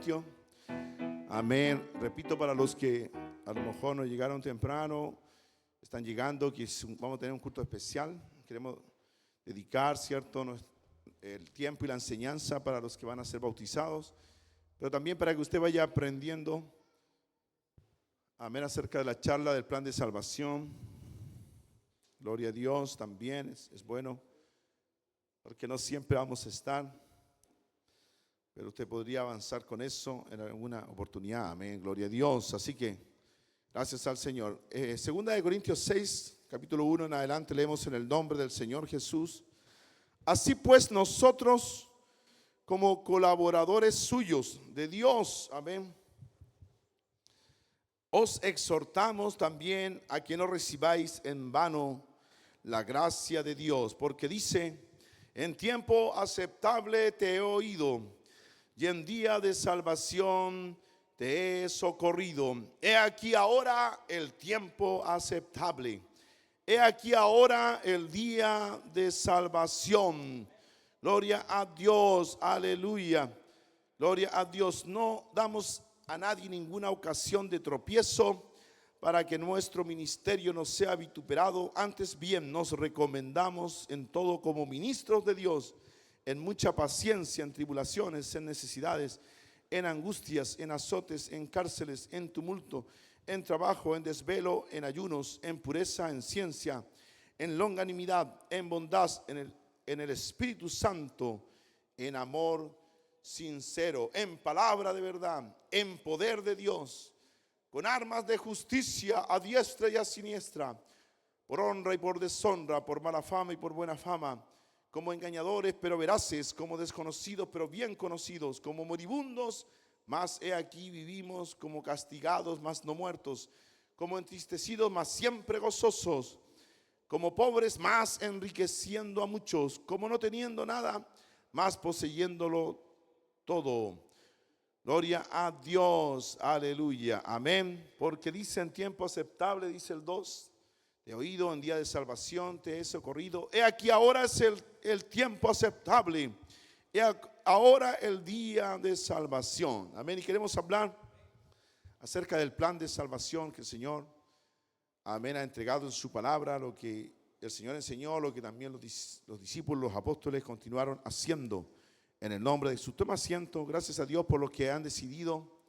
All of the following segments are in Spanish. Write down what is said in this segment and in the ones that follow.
Corintios. Amén. Repito, para los que a lo mejor no llegaron temprano, están llegando, que vamos a tener un culto especial. Queremos dedicar, ¿cierto?, el tiempo y la enseñanza para los que van a ser bautizados, pero también para que usted vaya aprendiendo, amén, acerca de la charla del plan de salvación. Gloria a Dios, también es bueno, porque no siempre vamos a estar, pero usted podría avanzar con eso en alguna oportunidad. Amén, gloria a Dios. Así que, gracias al Señor. Segunda de Corintios 6, capítulo 1 en adelante, leemos en el nombre del Señor Jesús. Así pues nosotros, como colaboradores suyos de Dios, amén, os exhortamos también a que no recibáis en vano la gracia de Dios, porque dice: en tiempo aceptable te he oído, y en día de salvación te he socorrido. He aquí ahora el tiempo aceptable. He aquí ahora el día de salvación. Gloria a Dios, aleluya. Gloria a Dios. No damos a nadie ninguna ocasión de tropiezo para que nuestro ministerio no sea vituperado. Antes bien nos recomendamos en todo como ministros de Dios, en mucha paciencia, en tribulaciones, en necesidades, en angustias, en azotes, en cárceles, en tumulto, en trabajo, en desvelo, en ayunos, en pureza, en ciencia, en longanimidad, en bondad, en el Espíritu Santo, en amor sincero, en palabra de verdad, en poder de Dios, con armas de justicia a diestra y a siniestra, por honra y por deshonra, por mala fama y por buena fama, como engañadores pero veraces, como desconocidos pero bien conocidos, como moribundos, mas he aquí vivimos, como castigados, mas no muertos, como entristecidos, mas siempre gozosos, como pobres, mas enriqueciendo a muchos, como no teniendo nada, mas poseyéndolo todo. Gloria a Dios, aleluya, amén. Porque dice: en tiempo aceptable, dice el 2, te he oído, en día de salvación te he socorrido. He aquí ahora es el tiempo aceptable. He ahora el día de salvación. Amén. Y queremos hablar acerca del plan de salvación que el Señor, amén, ha entregado en su palabra, lo que el Señor enseñó, lo que también los discípulos, los apóstoles continuaron haciendo en el nombre de Jesús. Toma asiento. Gracias a Dios por los que han decidido,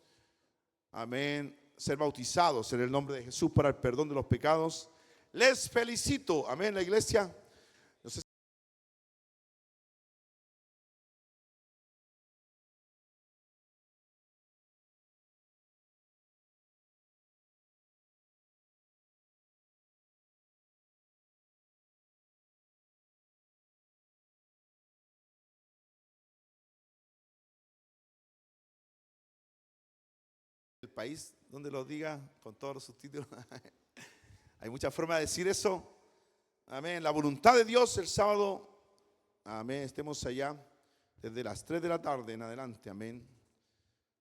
amén, ser bautizados en el nombre de Jesús para el perdón de los pecados. Les felicito, amén, la iglesia. No sé, el país donde lo diga con todos los subtítulos. Hay muchas formas de decir eso. Amén. La voluntad de Dios el sábado, amén, estemos allá desde las 3 de la tarde en adelante. Amén.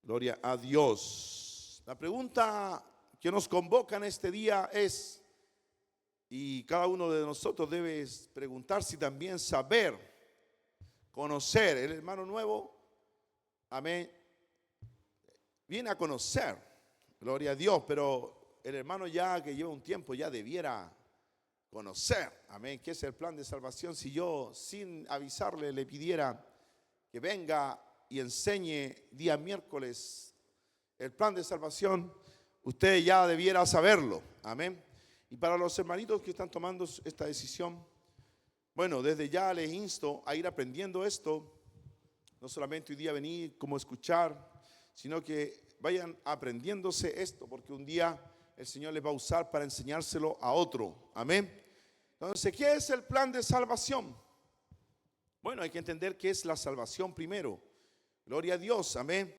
Gloria a Dios. La pregunta que nos convoca en este día es, y cada uno de nosotros debe preguntarse y también saber, conocer. El hermano nuevo, amén, viene a conocer, gloria a Dios, pero el hermano ya que lleva un tiempo ya debiera conocer, amén, qué es el plan de salvación. Si yo sin avisarle le pidiera que venga y enseñe día miércoles el plan de salvación, usted ya debiera saberlo, amén. Y para los hermanitos que están tomando esta decisión, bueno, desde ya les insto a ir aprendiendo esto, no solamente hoy día venir como escuchar, sino que vayan aprendiéndose esto, porque un día el Señor les va a usar para enseñárselo a otro, amén. Entonces, ¿qué es el plan de salvación? Bueno, hay que entender qué es la salvación primero. Gloria a Dios, amén.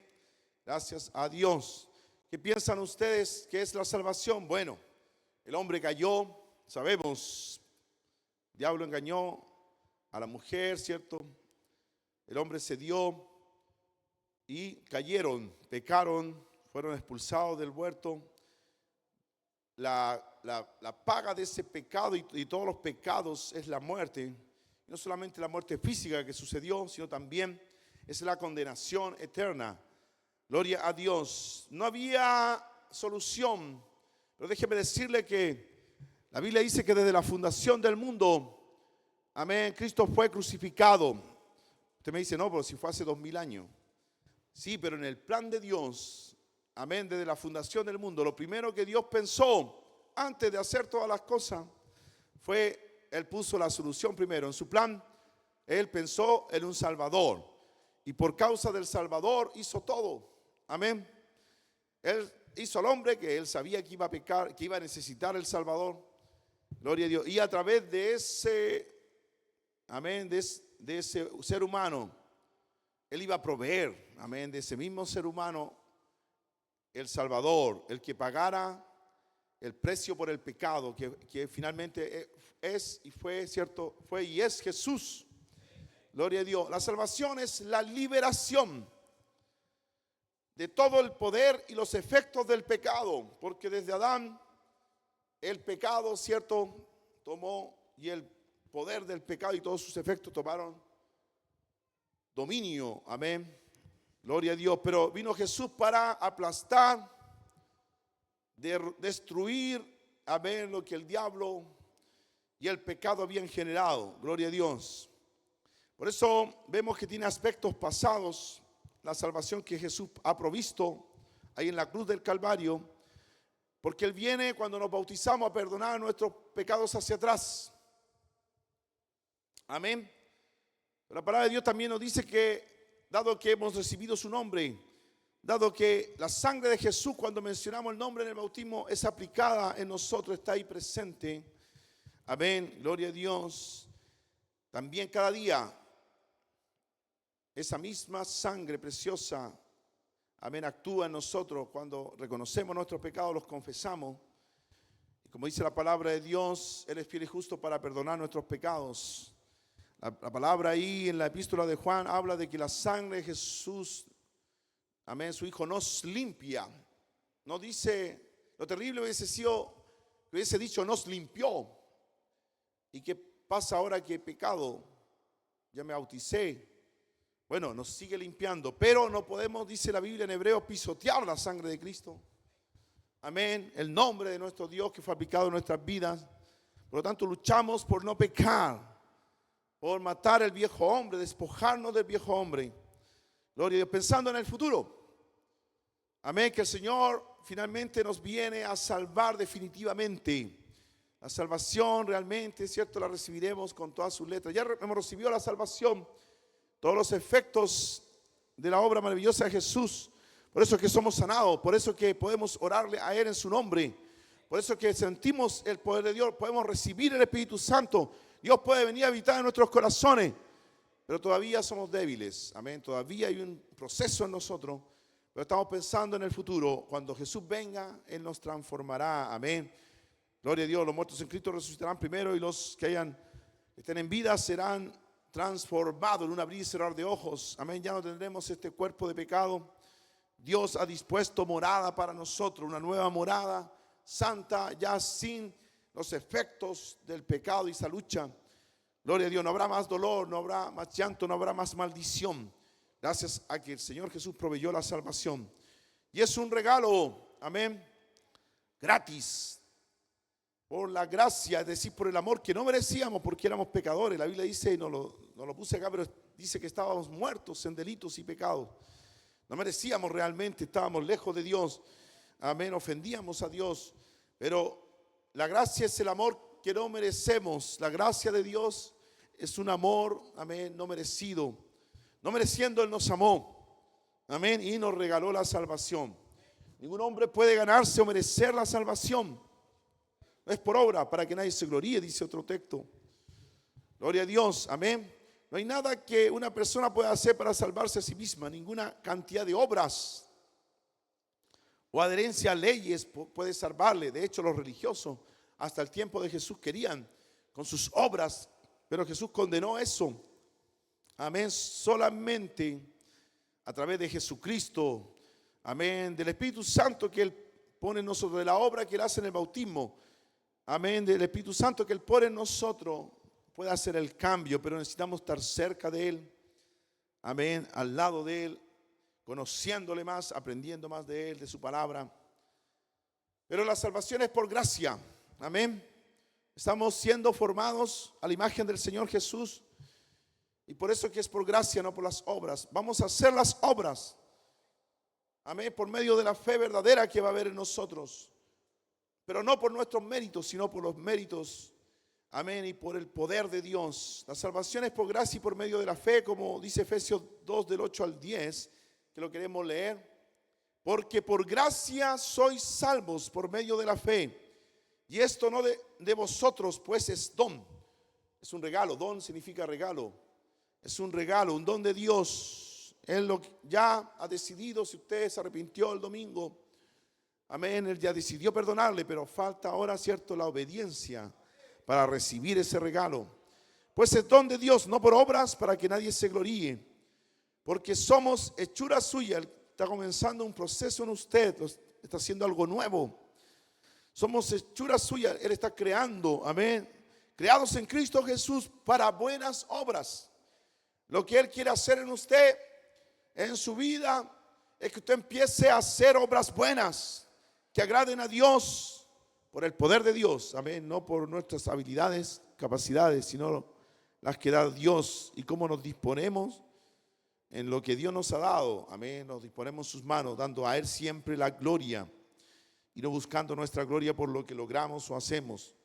Gracias a Dios. ¿Qué piensan ustedes que es la salvación? Bueno, el hombre cayó, sabemos, el diablo engañó a la mujer, ¿cierto? El hombre cedió y cayeron, pecaron, fueron expulsados del huerto. La paga de ese pecado y todos los pecados es la muerte. No solamente la muerte física que sucedió, sino también es la condenación eterna. Gloria a Dios. No había solución. Pero déjeme decirle que la Biblia dice que desde la fundación del mundo, amén, Cristo fue crucificado. Usted me dice, no, pero si fue hace 2000 años. Sí, pero en el plan de Dios, amén, desde la fundación del mundo, lo primero que Dios pensó antes de hacer todas las cosas fue, Él puso la solución primero. En su plan, Él pensó en un Salvador. Y por causa del Salvador hizo todo. Amén. Él hizo al hombre que Él sabía que iba a pecar, que iba a necesitar el Salvador. Gloria a Dios. Y a través de ese, amén, de ese ser humano, Él iba a proveer, amén, de ese mismo ser humano, el Salvador, el que pagara el precio por el pecado, que finalmente es y fue, cierto, fue y es Jesús. Gloria a Dios. La salvación es la liberación de todo el poder y los efectos del pecado, porque desde Adán el pecado, cierto, tomó, y el poder del pecado y todos sus efectos tomaron dominio. Amén. Gloria a Dios. Pero vino Jesús para aplastar, destruir, amén, lo que el diablo y el pecado habían generado. Gloria a Dios. Por eso vemos que tiene aspectos pasados la salvación que Jesús ha provisto ahí en la cruz del Calvario, porque Él viene cuando nos bautizamos a perdonar nuestros pecados hacia atrás. Amén. La palabra de Dios también nos dice que, dado que hemos recibido su nombre, dado que la sangre de Jesús, cuando mencionamos el nombre en el bautismo, es aplicada en nosotros, está ahí presente. Amén, gloria a Dios. También cada día esa misma sangre preciosa, amén, actúa en nosotros cuando reconocemos nuestros pecados, los confesamos. Y como dice la palabra de Dios, Él es fiel y justo para perdonar nuestros pecados. La palabra ahí en la epístola de Juan habla de que la sangre de Jesús, amén, su Hijo, nos limpia. No dice, lo terrible hubiese sido, hubiese dicho nos limpió. ¿Y qué pasa ahora que he pecado? Ya me bauticé. Bueno, nos sigue limpiando, pero no podemos, dice la Biblia en Hebreos, pisotear la sangre de Cristo. Amén. El nombre de nuestro Dios que fue aplicado en nuestras vidas. Por lo tanto, luchamos por no pecar, por matar el viejo hombre, despojarnos del viejo hombre. Gloria a Dios, pensando en el futuro. Amén, que el Señor finalmente nos viene a salvar definitivamente. La salvación realmente, cierto, la recibiremos con todas sus letras. Ya hemos recibido la salvación, todos los efectos de la obra maravillosa de Jesús. Por eso es que somos sanados, por eso es que podemos orarle a Él en su nombre. Por eso es que sentimos el poder de Dios, podemos recibir el Espíritu Santo. Dios puede venir a habitar en nuestros corazones, pero todavía somos débiles. Amén, todavía hay un proceso en nosotros, pero estamos pensando en el futuro. Cuando Jesús venga, Él nos transformará. Amén. Gloria a Dios, los muertos en Cristo resucitarán primero y los que estén en vida serán transformados en un abrir y cerrar de ojos. Amén, ya no tendremos este cuerpo de pecado. Dios ha dispuesto morada para nosotros, una nueva morada santa, ya sin los efectos del pecado y esa lucha. Gloria a Dios, no habrá más dolor, no habrá más llanto, no habrá más maldición. Gracias a que el Señor Jesús proveyó la salvación. Y es un regalo, amén, gratis, por la gracia, es decir, por el amor que no merecíamos porque éramos pecadores. La Biblia dice, no lo puse acá, pero dice que estábamos muertos en delitos y pecados. No merecíamos realmente, estábamos lejos de Dios. Amén, ofendíamos a Dios. Pero la gracia es el amor que no merecemos. La gracia de Dios es un amor, amén, no merecido. No mereciendo, Él nos amó. Amén, y nos regaló la salvación. Ningún hombre puede ganarse o merecer la salvación. No es por obra, para que nadie se gloríe, dice otro texto. Gloria a Dios, amén. No hay nada que una persona pueda hacer para salvarse a sí misma. Ninguna cantidad de obras o adherencia a leyes puede salvarle. De hecho, los religiosos hasta el tiempo de Jesús querían con sus obras, pero Jesús condenó eso. Amén, solamente a través de Jesucristo. Amén, del Espíritu Santo que Él pone en nosotros, de la obra que Él hace en el bautismo. Amén, del Espíritu Santo que Él pone en nosotros, puede hacer el cambio, pero necesitamos estar cerca de Él. Amén, al lado de Él, conociéndole más, aprendiendo más de Él, de su palabra. Pero la salvación es por gracia, amén. Estamos siendo formados a la imagen del Señor Jesús, y por eso que es por gracia, no por las obras. Vamos a hacer las obras, amén, por medio de la fe verdadera que va a haber en nosotros, pero no por nuestros méritos, sino por los méritos, amén, y por el poder de Dios. La salvación es por gracia y por medio de la fe, como dice Efesios 2 del 8 al 10, que lo queremos leer. Porque por gracia sois salvos por medio de la fe, y esto no de vosotros, pues es don, es un regalo. Don significa regalo, es un regalo, un don de Dios. Él ya ha decidido, si usted se arrepintió el domingo, amén, Él ya decidió perdonarle, pero falta ahora, cierto, la obediencia para recibir ese regalo. Pues es don de Dios, no por obras, para que nadie se gloríe, porque somos hechura suya. Está comenzando un proceso en usted, está haciendo algo nuevo. Somos hechura suya, Él está creando, amén, creados en Cristo Jesús para buenas obras. Lo que Él quiere hacer en usted, en su vida, es que usted empiece a hacer obras buenas, que agraden a Dios, por el poder de Dios, amén, no por nuestras habilidades, capacidades, sino las que da Dios y cómo nos disponemos en lo que Dios nos ha dado, amén. Nos disponemos en sus manos, dando a Él siempre la gloria y no buscando nuestra gloria por lo que logramos o hacemos,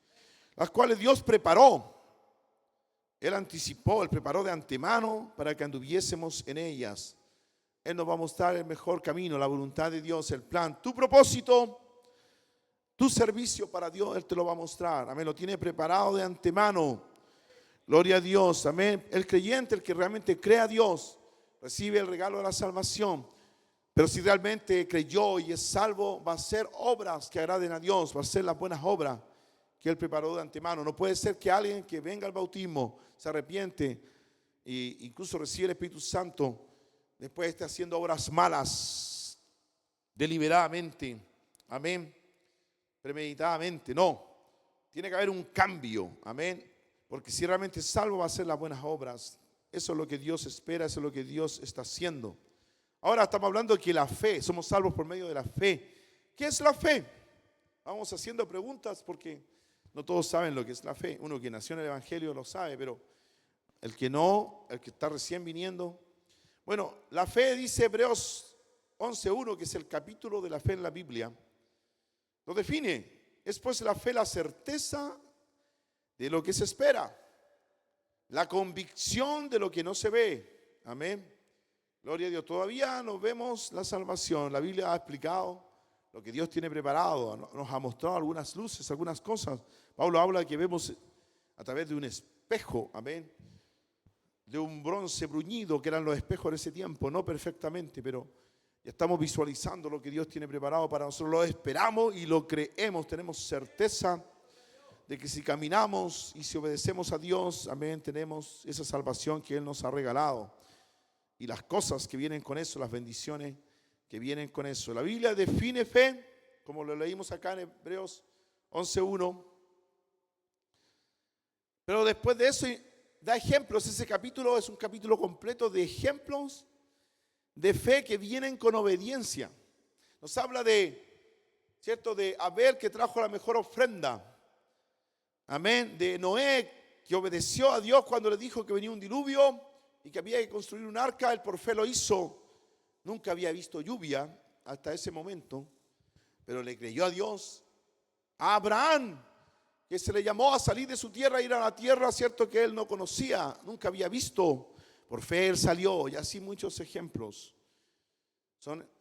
las cuales Dios preparó. Él anticipó, Él preparó de antemano para que anduviésemos en ellas. Él nos va a mostrar el mejor camino, la voluntad de Dios, el plan, tu propósito, tu servicio para Dios. Él te lo va a mostrar, amén. Lo tiene preparado de antemano. Gloria a Dios, amén. El creyente, el que realmente cree a Dios, recibe el regalo de la salvación. Pero si realmente creyó y es salvo, va a hacer obras que agraden a Dios, va a hacer las buenas obras que Él preparó de antemano. No puede ser que alguien que venga al bautismo, se arrepiente e incluso recibe el Espíritu Santo, después esté haciendo obras malas deliberadamente, amén, premeditadamente. No, tiene que haber un cambio, amén, porque si realmente es salvo va a hacer las buenas obras. Eso es lo que Dios espera, eso es lo que Dios está haciendo. Ahora estamos hablando de que la fe, somos salvos por medio de la fe. ¿Qué es la fe? Vamos haciendo preguntas porque no todos saben lo que es la fe. Uno que nació en el Evangelio lo sabe, pero el que no, el que está recién viniendo. Bueno, la fe, dice Hebreos 11:1, que es el capítulo de la fe en la Biblia, lo define. Es pues la fe la certeza de lo que se espera, la convicción de lo que no se ve. Amén. Gloria a Dios. Todavía no vemos la salvación. La Biblia ha explicado lo que Dios tiene preparado. Nos ha mostrado algunas luces, algunas cosas. Pablo habla de que vemos a través de un espejo. Amén. De un bronce bruñido, que eran los espejos de ese tiempo. No perfectamente, pero ya estamos visualizando lo que Dios tiene preparado para nosotros. Lo esperamos y lo creemos. Tenemos certeza de que si caminamos y si obedecemos a Dios, amén, tenemos esa salvación que Él nos ha regalado. Y las cosas que vienen con eso, las bendiciones que vienen con eso. La Biblia define fe, como lo leímos acá en Hebreos 11:1. Pero después de eso da ejemplos. Ese capítulo es un capítulo completo de ejemplos de fe que vienen con obediencia. Nos habla ¿cierto?, de Abel, que trajo la mejor ofrenda. Amén. De Noé, que obedeció a Dios cuando le dijo que venía un diluvio y que había que construir un arca. Él por fe lo hizo. Nunca había visto lluvia hasta ese momento, pero le creyó a Dios. A Abraham, que se le llamó a salir de su tierra, ir a la tierra, cierto, que él no conocía, nunca había visto. Por fe él salió, y así muchos ejemplos.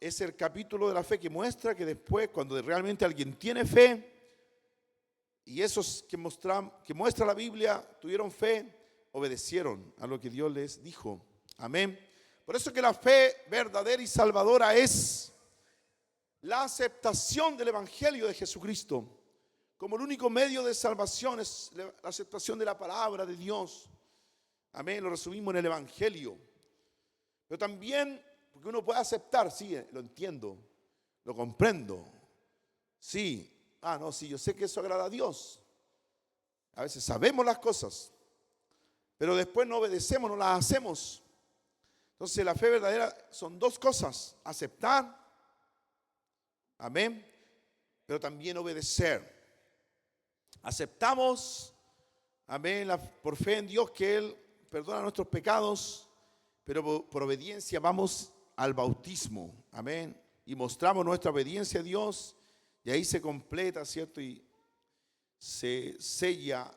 Es el capítulo de la fe que muestra que después, cuando realmente alguien tiene fe, y esos que muestra la Biblia tuvieron fe, obedecieron a lo que Dios les dijo. Amén. Por eso que la fe verdadera y salvadora es la aceptación del Evangelio de Jesucristo como el único medio de salvación. Es la aceptación de la palabra de Dios. Amén. Lo resumimos en el Evangelio. Pero también, porque uno puede aceptar, sí, lo entiendo, lo comprendo. Sí, no, sí, yo sé que eso agrada a Dios. A veces sabemos las cosas, pero después no obedecemos, no las hacemos. Entonces la fe verdadera son dos cosas: aceptar, amén, pero también obedecer. Aceptamos, amén, por fe en Dios que Él perdona nuestros pecados, pero por obediencia vamos al bautismo, amén, y mostramos nuestra obediencia a Dios, y ahí se completa, ¿cierto? Y se sella,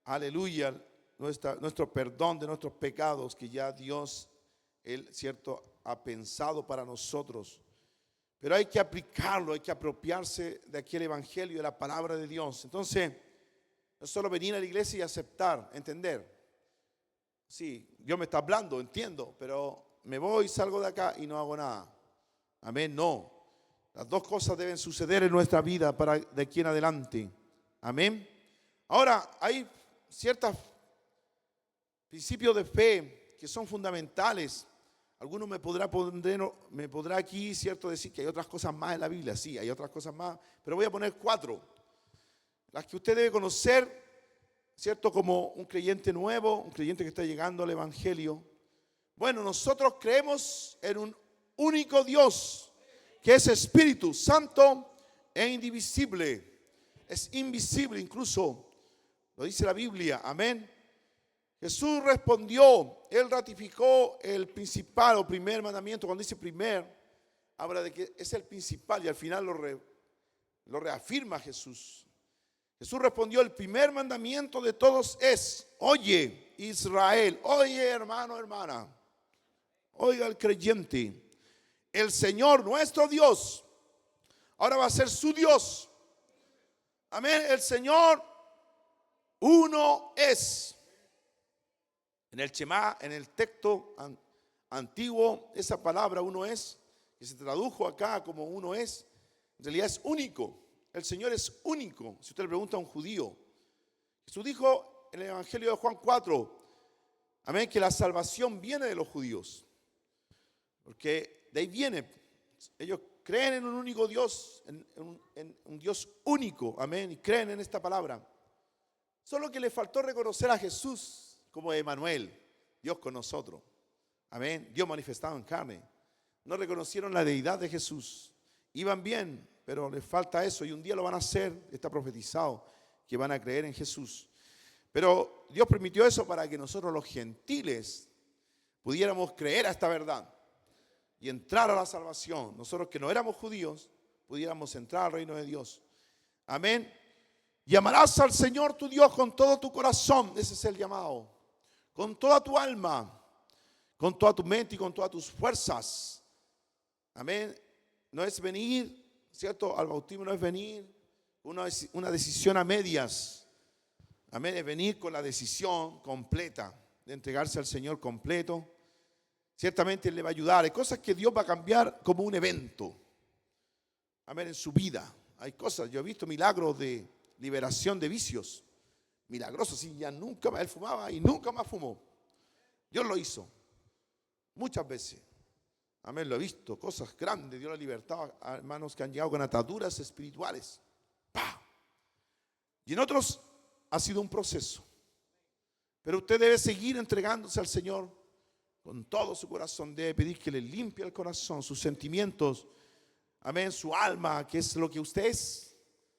aleluya, nuestro perdón de nuestros pecados que ya Dios, Él, ¿cierto?, ha pensado para nosotros. Pero hay que aplicarlo, hay que apropiarse de aquel evangelio, de la palabra de Dios. Entonces, no solo venir a la iglesia y aceptar, entender. Sí, Dios me está hablando, entiendo, pero me voy, salgo de acá y no hago nada. Amén, no. Las dos cosas deben suceder en nuestra vida para de aquí en adelante. Amén. Ahora, hay ciertos principios de fe que son fundamentales. Algunos me podrá aquí, cierto, decir que hay otras cosas más en la Biblia. Sí, hay otras cosas más, pero voy a poner 4. Las que usted debe conocer, cierto, como un creyente nuevo, un creyente que está llegando al evangelio. Bueno, nosotros creemos en un único Dios, que es Espíritu Santo e indivisible. Es invisible, incluso lo dice la Biblia, amén. Jesús respondió, Él ratificó el principal o primer mandamiento. Cuando dice primer, habla de que es el principal y al final lo reafirma Jesús. Jesús respondió, el primer mandamiento de todos es: oye, Israel, oye, hermano, hermana, oiga el creyente, el Señor nuestro Dios ahora va a ser su Dios. Amén, el Señor uno es. En el Shema, en el texto antiguo, esa palabra uno es, que se tradujo acá como uno es, en realidad es único. El Señor es único. Si usted le pregunta a un judío, Jesús dijo en el Evangelio de Juan 4, amén, que la salvación viene de los judíos, porque de ahí viene. Ellos creen en un único Dios, en un Dios único, amén, y creen en esta palabra. Solo que le faltó reconocer a Jesús como Emmanuel, Dios con nosotros, amén, Dios manifestado en carne. No reconocieron la deidad de Jesús. Iban bien, pero les falta eso, y un día lo van a hacer. Está profetizado que van a creer en Jesús. Pero Dios permitió eso para que nosotros los gentiles pudiéramos creer a esta verdad y entrar a la salvación. Nosotros que no éramos judíos pudiéramos entrar al reino de Dios. Amén. Y amarás al Señor tu Dios con todo tu corazón. Ese es el llamado. Con toda tu alma, con toda tu mente y con todas tus fuerzas. Amén. No es venir, ¿cierto? Al bautismo no es venir una decisión a medias. Amén. Es venir con la decisión completa de entregarse al Señor completo. Ciertamente Él le va a ayudar. Hay cosas que Dios va a cambiar como un evento. Amén. En su vida. Hay cosas, yo he visto milagros de liberación de vicios. Milagroso, sí, ya nunca más, él fumaba y nunca más fumó. Dios lo hizo muchas veces. Amén, lo he visto, cosas grandes. Dios la libertad a hermanos que han llegado con ataduras espirituales. ¡Pah! Y en otros ha sido un proceso. Pero usted debe seguir entregándose al Señor con todo su corazón. Debe pedir que le limpie el corazón, sus sentimientos, amén, su alma, que es lo que usted es.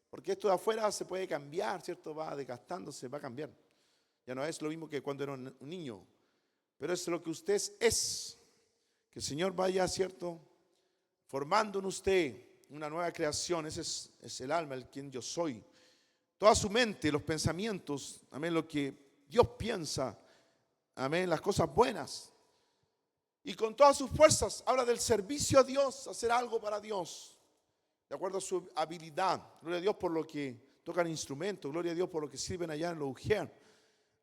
Porque esto de afuera se puede cambiar, ¿cierto? Va desgastándose, va a cambiar. Ya no es lo mismo que cuando era un niño. Pero es lo que usted es. Que el Señor vaya, ¿cierto?, formando en usted una nueva creación. Ese es el alma, el quien yo soy. Toda su mente, los pensamientos, amén, lo que Dios piensa, amén, las cosas buenas. Y con todas sus fuerzas habla del servicio a Dios, hacer algo para Dios. De acuerdo a su habilidad. Gloria a Dios por lo que tocan instrumentos. Gloria a Dios por lo que sirven allá en los ujier.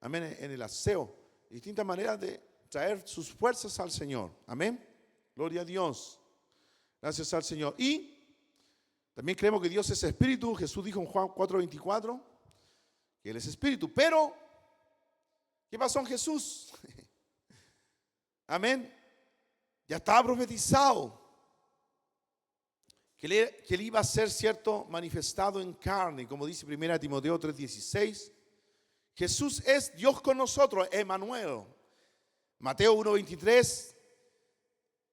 Amén, en el aseo. Distintas maneras de traer sus fuerzas al Señor. Amén. Gloria a Dios. Gracias al Señor. Y también creemos que Dios es espíritu. Jesús dijo en Juan 4:24 que Él es espíritu. Pero, ¿qué pasó en Jesús? Amén. Ya estaba profetizado que él iba a ser, ¿cierto?, manifestado en carne, como dice 1 Timoteo 3:16. Jesús es Dios con nosotros, Emmanuel. Mateo 1:23,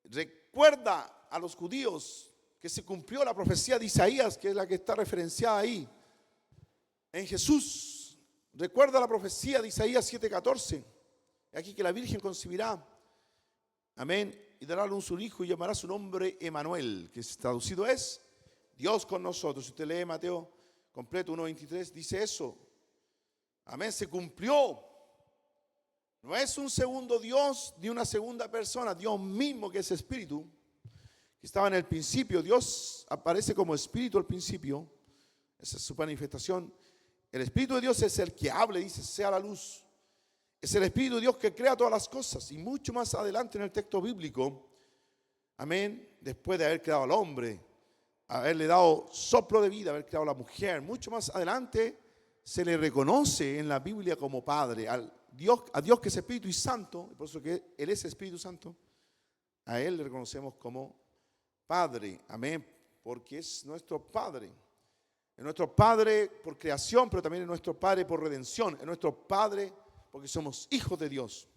recuerda a los judíos que se cumplió la profecía de Isaías, que es la que está referenciada ahí en Jesús. Recuerda la profecía de Isaías 7:14. Aquí que la Virgen concebirá, amén, y dará a luz un hijo y llamará su nombre Emanuel, que traducido es Dios con nosotros. Si usted lee Mateo completo 1:23, dice eso. Amén, se cumplió. No es un segundo Dios ni una segunda persona, Dios mismo que es espíritu, que estaba en el principio. Dios aparece como espíritu al principio, esa es su manifestación. El Espíritu de Dios es el que habla y dice, sea la luz. Es el Espíritu de Dios que crea todas las cosas. Y mucho más adelante en el texto bíblico, amén, después de haber creado al hombre, haberle dado soplo de vida, haber creado a la mujer, mucho más adelante se le reconoce en la Biblia como Padre. A Dios que es Espíritu y Santo, por eso que Él es Espíritu Santo, a Él le reconocemos como Padre, amén, porque es nuestro Padre. Es nuestro Padre por creación, pero también es nuestro Padre por redención. Es nuestro Padre porque somos hijos de Dios.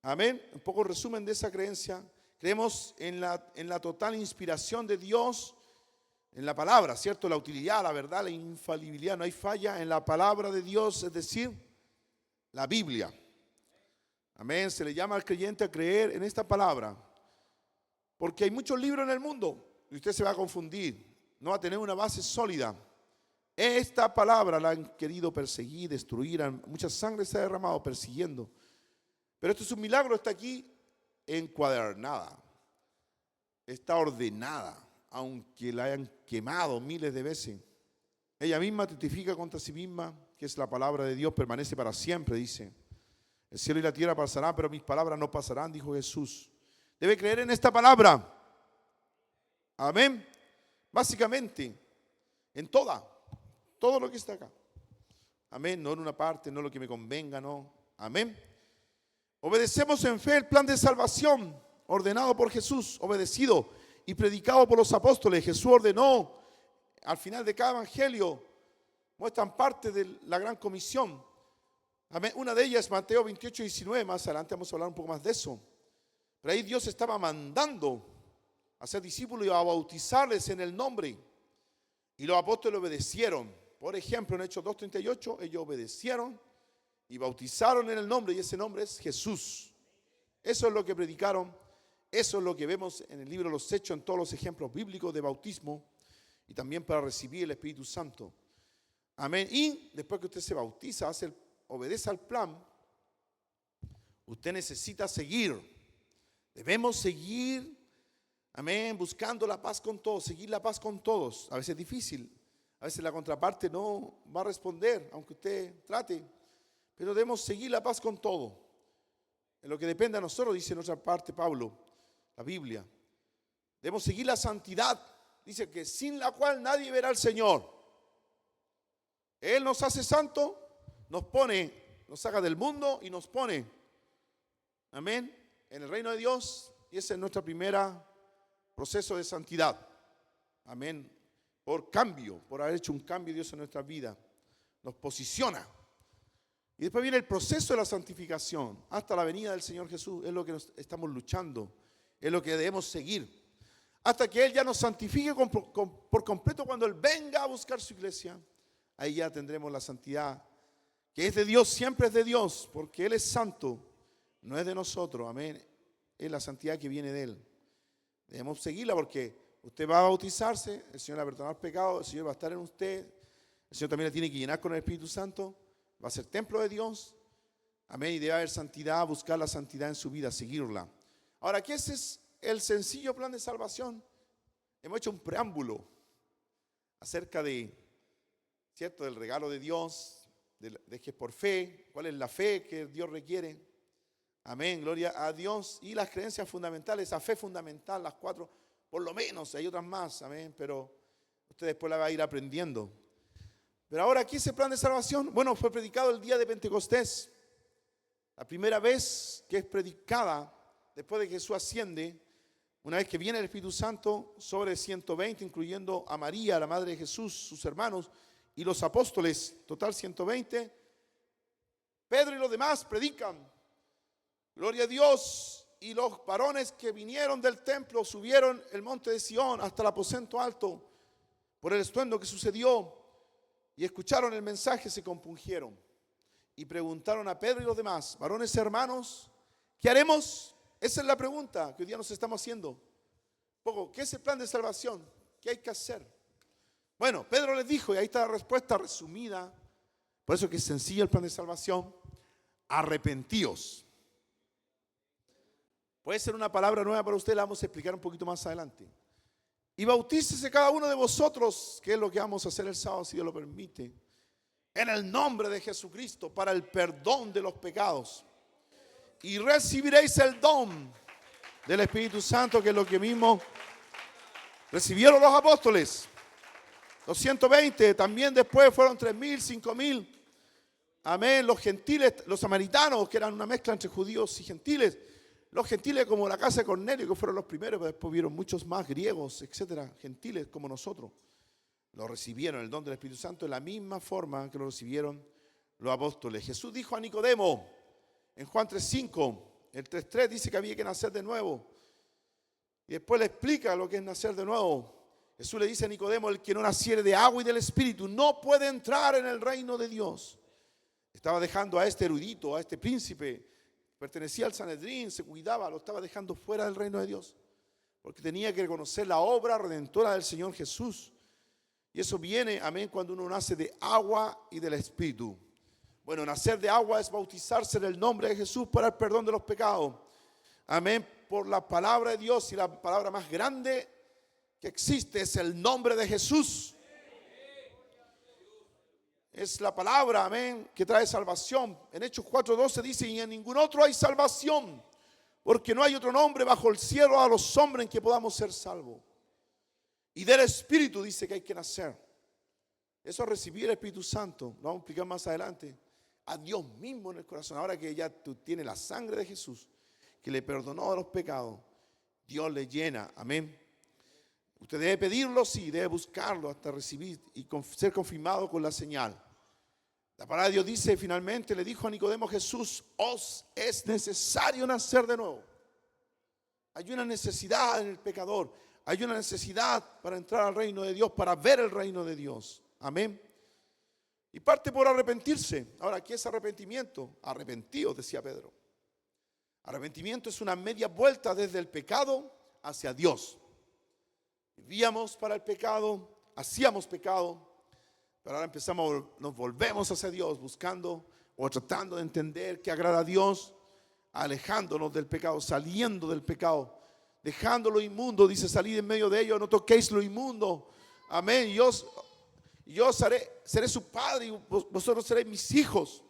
Amén. Un poco resumen de esa creencia. Creemos en la total inspiración de Dios, en la palabra, ¿cierto? La utilidad, la verdad, la infalibilidad. No hay falla en la palabra de Dios, es decir, la Biblia. Amén. Se le llama al creyente a creer en esta palabra. Porque hay muchos libros en el mundo y usted se va a confundir. No va a tener una base sólida. Esta palabra la han querido perseguir, destruir. Mucha sangre se ha derramado persiguiendo. Pero esto es un milagro, está aquí encuadernada. Está ordenada, aunque la hayan quemado miles de veces. Ella misma testifica contra sí misma que es la palabra de Dios, permanece para siempre, dice. El cielo y la tierra pasarán, pero mis palabras no pasarán, dijo Jesús. Debe creer en esta palabra. Amén. Básicamente, en todo lo que está acá. Amén, no en una parte, no lo que me convenga, no. Amén. Obedecemos en fe el plan de salvación ordenado por Jesús, obedecido y predicado por los apóstoles. Jesús ordenó al final de cada evangelio, muestran parte de la gran comisión. Amén. Una de ellas, Mateo 28:19, más adelante vamos a hablar un poco más de eso. Pero ahí Dios estaba mandando a ser discípulos y a bautizarles en el nombre. Y los apóstoles obedecieron. Por ejemplo, en Hechos 2:38, ellos obedecieron y bautizaron en el nombre, y ese nombre es Jesús. Eso es lo que predicaron, eso es lo que vemos en el libro de los Hechos, en todos los ejemplos bíblicos de bautismo, y también para recibir el Espíritu Santo. Amén. Y después que usted se bautiza, obedece al plan, usted necesita seguir. Debemos seguir. Amén, buscando la paz con todos, seguir la paz con todos. A veces es difícil, a veces la contraparte no va a responder, aunque usted trate, pero debemos seguir la paz con todo. En lo que depende de nosotros, dice en otra parte Pablo, la Biblia. Debemos seguir la santidad, dice que sin la cual nadie verá al Señor. Él nos hace santo, nos pone, nos saca del mundo y nos pone, amén, en el reino de Dios, y esa es nuestra primera proceso de santidad. Amén. Por cambio, por haber hecho un cambio Dios en nuestra vida. Nos posiciona. Y después viene el proceso de la santificación. Hasta la venida del Señor Jesús. Es lo que estamos luchando. Es lo que debemos seguir. Hasta que Él ya nos santifique por completo cuando Él venga a buscar su iglesia. Ahí ya tendremos la santidad. Que es de Dios, siempre es de Dios. Porque Él es santo. No es de nosotros. Amén. Es la santidad que viene de Él. Debemos seguirla porque usted va a bautizarse, el Señor le va a perdonar pecados, el Señor va a estar en usted, el Señor también le tiene que llenar con el Espíritu Santo, va a ser templo de Dios, amén, y debe haber santidad, buscar la santidad en su vida, seguirla. Ahora, ¿qué es el sencillo plan de salvación? Hemos hecho un preámbulo acerca de, ¿cierto?, del regalo de Dios, de que es por fe, cuál es la fe que Dios requiere. Amén, gloria a Dios. Y las creencias fundamentales, esa fe fundamental, las 4, por lo menos, hay otras más, amén, pero usted después la va a ir aprendiendo. Pero ahora, ¿qué es el plan de salvación? Bueno, fue predicado el día de Pentecostés. La primera vez que es predicada, después de que Jesús asciende, una vez que viene el Espíritu Santo, sobre 120, incluyendo a María, la madre de Jesús, sus hermanos, y los apóstoles, total 120. Pedro y los demás predican. Gloria a Dios. y los varones que vinieron del templo subieron el monte de Sión hasta el aposento alto por el estruendo que sucedió y escucharon el mensaje, se compungieron y preguntaron a Pedro y los demás: varones hermanos, ¿qué haremos? Esa es la pregunta que hoy día nos estamos haciendo. ¿Qué es el plan de salvación? ¿Qué hay que hacer? Bueno, Pedro les dijo, y ahí está la respuesta resumida. Por eso que es sencillo el plan de salvación: arrepentíos. Puede ser una palabra nueva para usted, la vamos a explicar un poquito más adelante. Y bautícese cada uno de vosotros, que es lo que vamos a hacer el sábado, si Dios lo permite, en el nombre de Jesucristo, para el perdón de los pecados. Y recibiréis el don del Espíritu Santo, que es lo que mismo recibieron los apóstoles. Los 120, también después fueron 3,000, 5,000. Amén. Los gentiles, los samaritanos, que eran una mezcla entre judíos y gentiles. Los gentiles como la casa de Cornelio, que fueron los primeros, pero después vieron muchos más griegos, etcétera, gentiles como nosotros. Lo recibieron el don del Espíritu Santo de la misma forma que lo recibieron los apóstoles. Jesús dijo a Nicodemo en Juan 3:5, el 3:3 dice que había que nacer de nuevo. Y después le explica lo que es nacer de nuevo. Jesús le dice a Nicodemo: el que no naciere de agua y del Espíritu no puede entrar en el reino de Dios. Estaba dejando a este erudito, a este príncipe, pertenecía al Sanedrín, se cuidaba, lo estaba dejando fuera del reino de Dios, porque tenía que reconocer la obra redentora del Señor Jesús. Y eso viene, amén, cuando uno nace de agua y del Espíritu. Bueno, nacer de agua es bautizarse en el nombre de Jesús para el perdón de los pecados. Amén, por la palabra de Dios, y la palabra más grande que existe es el nombre de Jesús. Es la palabra, amén, que trae salvación. En Hechos 4:12 dice: y en ningún otro hay salvación, porque no hay otro nombre bajo el cielo a los hombres en que podamos ser salvos. Y del Espíritu dice que hay que nacer. Eso es recibir el Espíritu Santo. Lo vamos a explicar más adelante. A Dios mismo en el corazón. Ahora que ya tú tienes la sangre de Jesús, que le perdonó de los pecados, Dios le llena, amén. Usted debe pedirlo, sí, debe buscarlo hasta recibir y ser confirmado con la señal. La palabra de Dios dice, finalmente le dijo a Nicodemo Jesús: os es necesario nacer de nuevo. Hay una necesidad en el pecador, hay una necesidad para entrar al reino de Dios, para ver el reino de Dios. Amén. Y parte por arrepentirse. Ahora, ¿qué es arrepentimiento? Arrepentidos, decía Pedro. Arrepentimiento es una media vuelta desde el pecado hacia Dios. Vivíamos para el pecado, hacíamos pecado, pero ahora nos volvemos hacia Dios, buscando o tratando de entender qué agrada a Dios, alejándonos del pecado, saliendo del pecado, dejando lo inmundo. Dice: salid en medio de ellos, no toquéis lo inmundo. Amén. Yo seré su padre y vosotros seréis mis hijos.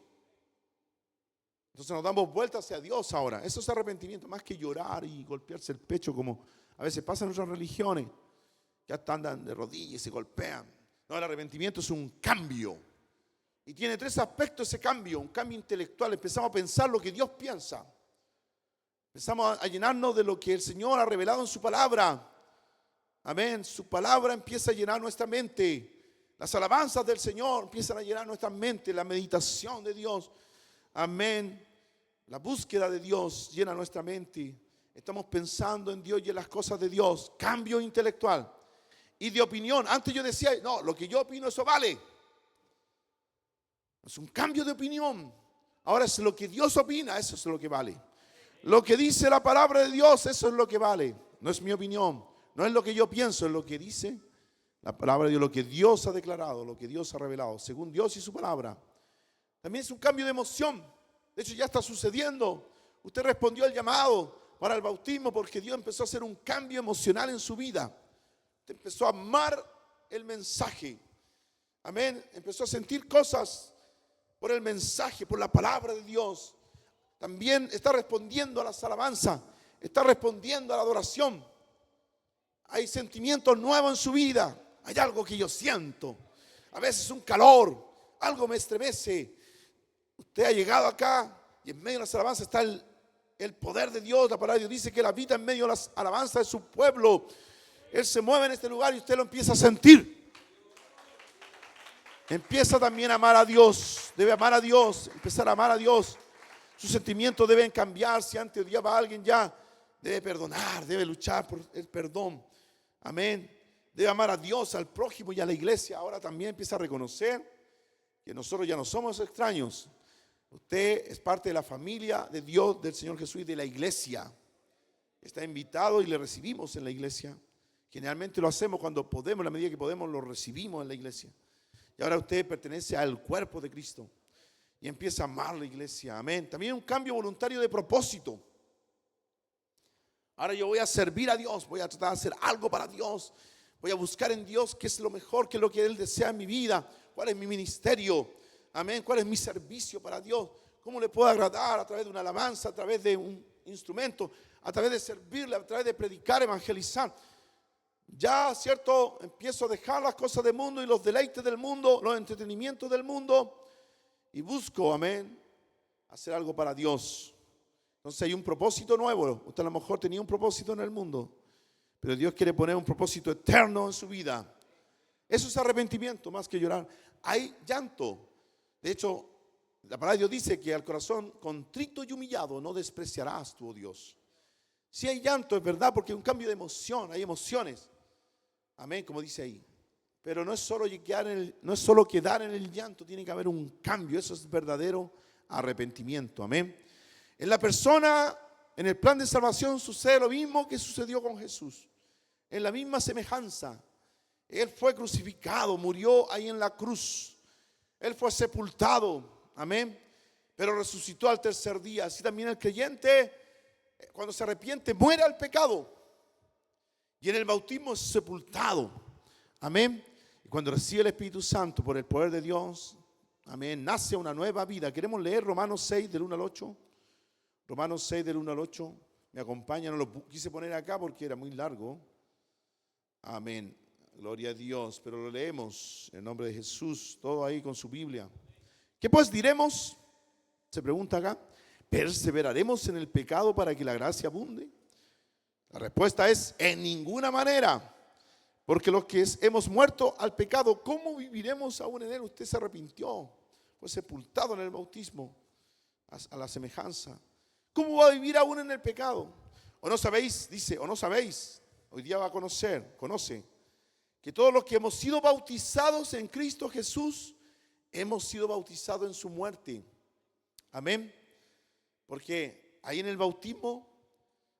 Entonces nos damos vueltas hacia Dios ahora. Eso es arrepentimiento, más que llorar y golpearse el pecho como a veces pasa en otras religiones. Ya andan de rodillas y se golpean. No, el arrepentimiento es un cambio. Y tiene 3 aspectos ese cambio. Un cambio intelectual. Empezamos a pensar lo que Dios piensa. Empezamos a llenarnos de lo que el Señor ha revelado en su palabra. Amén. Su palabra empieza a llenar nuestra mente. Las alabanzas del Señor empiezan a llenar nuestra mente. La meditación de Dios. Amén. La búsqueda de Dios llena nuestra mente. Estamos pensando en Dios y en las cosas de Dios. Cambio intelectual. Y de opinión. Antes yo decía: no, lo que yo opino, eso vale. Es un cambio de opinión. Ahora es lo que Dios opina, eso es lo que vale. Lo que dice la palabra de Dios, eso es lo que vale. No es mi opinión, no es lo que yo pienso, es lo que dice la palabra de Dios, lo que Dios ha declarado, lo que Dios ha revelado, según Dios y su palabra. También es un cambio de emoción. De hecho, ya está sucediendo. Usted respondió al llamado para el bautismo porque Dios empezó a hacer un cambio emocional en su vida. Empezó a amar el mensaje. Amén. Empezó a sentir cosas por el mensaje, por la palabra de Dios. También está respondiendo a las alabanzas, está respondiendo a la adoración. Hay sentimientos nuevos en su vida. Hay algo que yo siento. A veces un calor, algo me estremece. Usted ha llegado acá y en medio de las alabanzas está el poder de Dios. La palabra de Dios dice que Él habita en medio de las alabanzas de su pueblo. Él se mueve en este lugar y usted lo empieza a sentir. Empieza también a amar a Dios. Debe amar a Dios, empezar a amar a Dios. Sus sentimientos deben cambiar. Si antes odiaba a alguien, ya debe perdonar, debe luchar por el perdón. Amén. Debe amar a Dios, al prójimo y a la iglesia. Ahora también empieza a reconocer que nosotros ya no somos extraños. Usted es parte de la familia de Dios, del Señor Jesús y de la iglesia. Está invitado y le recibimos en la iglesia. Generalmente lo hacemos cuando podemos, en la medida que podemos, lo recibimos en la iglesia. Y ahora usted pertenece al cuerpo de Cristo y empieza a amar la iglesia. Amén. También un cambio voluntario de propósito. Ahora yo voy a servir a Dios, voy a tratar de hacer algo para Dios. Voy a buscar en Dios qué es lo mejor, qué es lo que Él desea en mi vida, cuál es mi ministerio, amén, cuál es mi servicio para Dios, cómo le puedo agradar a través de una alabanza, a través de un instrumento, a través de servirle, a través de predicar, evangelizar. Ya, cierto, empiezo a dejar las cosas del mundo y los deleites del mundo, los entretenimientos del mundo y busco, amén, hacer algo para Dios. Entonces hay un propósito nuevo. Usted a lo mejor tenía un propósito en el mundo, pero Dios quiere poner un propósito eterno en su vida. Eso es arrepentimiento más que llorar. Hay llanto. De hecho, la palabra de Dios dice que al corazón contrito y humillado no despreciarás tú, oh Dios. Si hay llanto, es verdad, porque hay un cambio de emoción, hay emociones. Amén, como dice ahí. Pero no es solo quedar en el llanto, tiene que haber un cambio. Eso es verdadero arrepentimiento. Amén. En la persona, en el plan de salvación sucede lo mismo que sucedió con Jesús. En la misma semejanza. Él fue crucificado, murió ahí en la cruz. Él fue sepultado. Amén. Pero resucitó al tercer día. Así también el creyente, cuando se arrepiente, muere al pecado. Y en el bautismo es sepultado. Amén. Y cuando recibe el Espíritu Santo por el poder de Dios, amén, nace una nueva vida. Queremos leer Romanos 6 del 1 al 8. Romanos 6 del 1 al 8. Me acompaña, no lo quise poner acá porque era muy largo. Amén. Gloria a Dios. Pero lo leemos en nombre de Jesús. Todo ahí con su Biblia. ¿Qué pues diremos? Se pregunta acá. ¿Perseveraremos en el pecado para que la gracia abunde? La respuesta es en ninguna manera. Porque los que hemos muerto al pecado, ¿cómo viviremos aún en él? Usted se arrepintió. Fue sepultado en el bautismo a la semejanza. ¿Cómo va a vivir aún en el pecado? ¿O no sabéis? Dice, ¿o no sabéis? Hoy día va a conoce, que todos los que hemos sido bautizados en Cristo Jesús, hemos sido bautizados en su muerte. Amén. Porque ahí en el bautismo,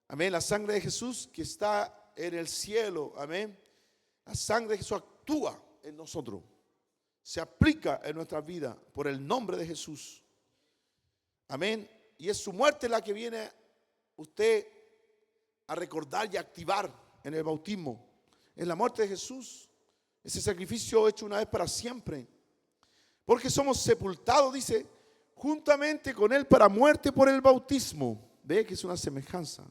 amén, la sangre de Jesús que está en el cielo, amén, la sangre de Jesús actúa en nosotros, se aplica en nuestra vida por el nombre de Jesús. Amén. Y es su muerte la que viene usted a recordar y a activar en el bautismo. Es la muerte de Jesús, ese sacrificio hecho una vez para siempre. Porque somos sepultados, dice, juntamente con Él para muerte por el bautismo. Ve que es una semejanza.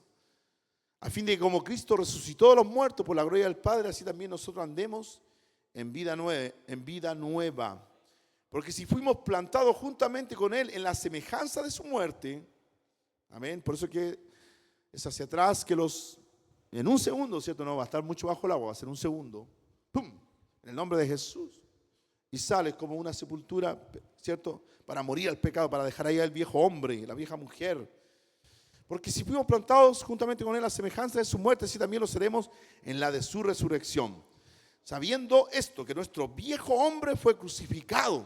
A fin de que como Cristo resucitó de los muertos por la gloria del Padre, así también nosotros andemos en vida nueva. Porque si fuimos plantados juntamente con Él en la semejanza de su muerte, amén, por eso que es hacia atrás que en un segundo, ¿cierto? No va a estar mucho bajo el agua, va a ser un segundo, ¡pum!, en el nombre de Jesús, y sales como una sepultura, ¿cierto?, para morir al pecado, para dejar ahí al viejo hombre, la vieja mujer. Porque si fuimos plantados juntamente con Él a la semejanza de su muerte, así también lo seremos en la de su resurrección. Sabiendo esto, que nuestro viejo hombre fue crucificado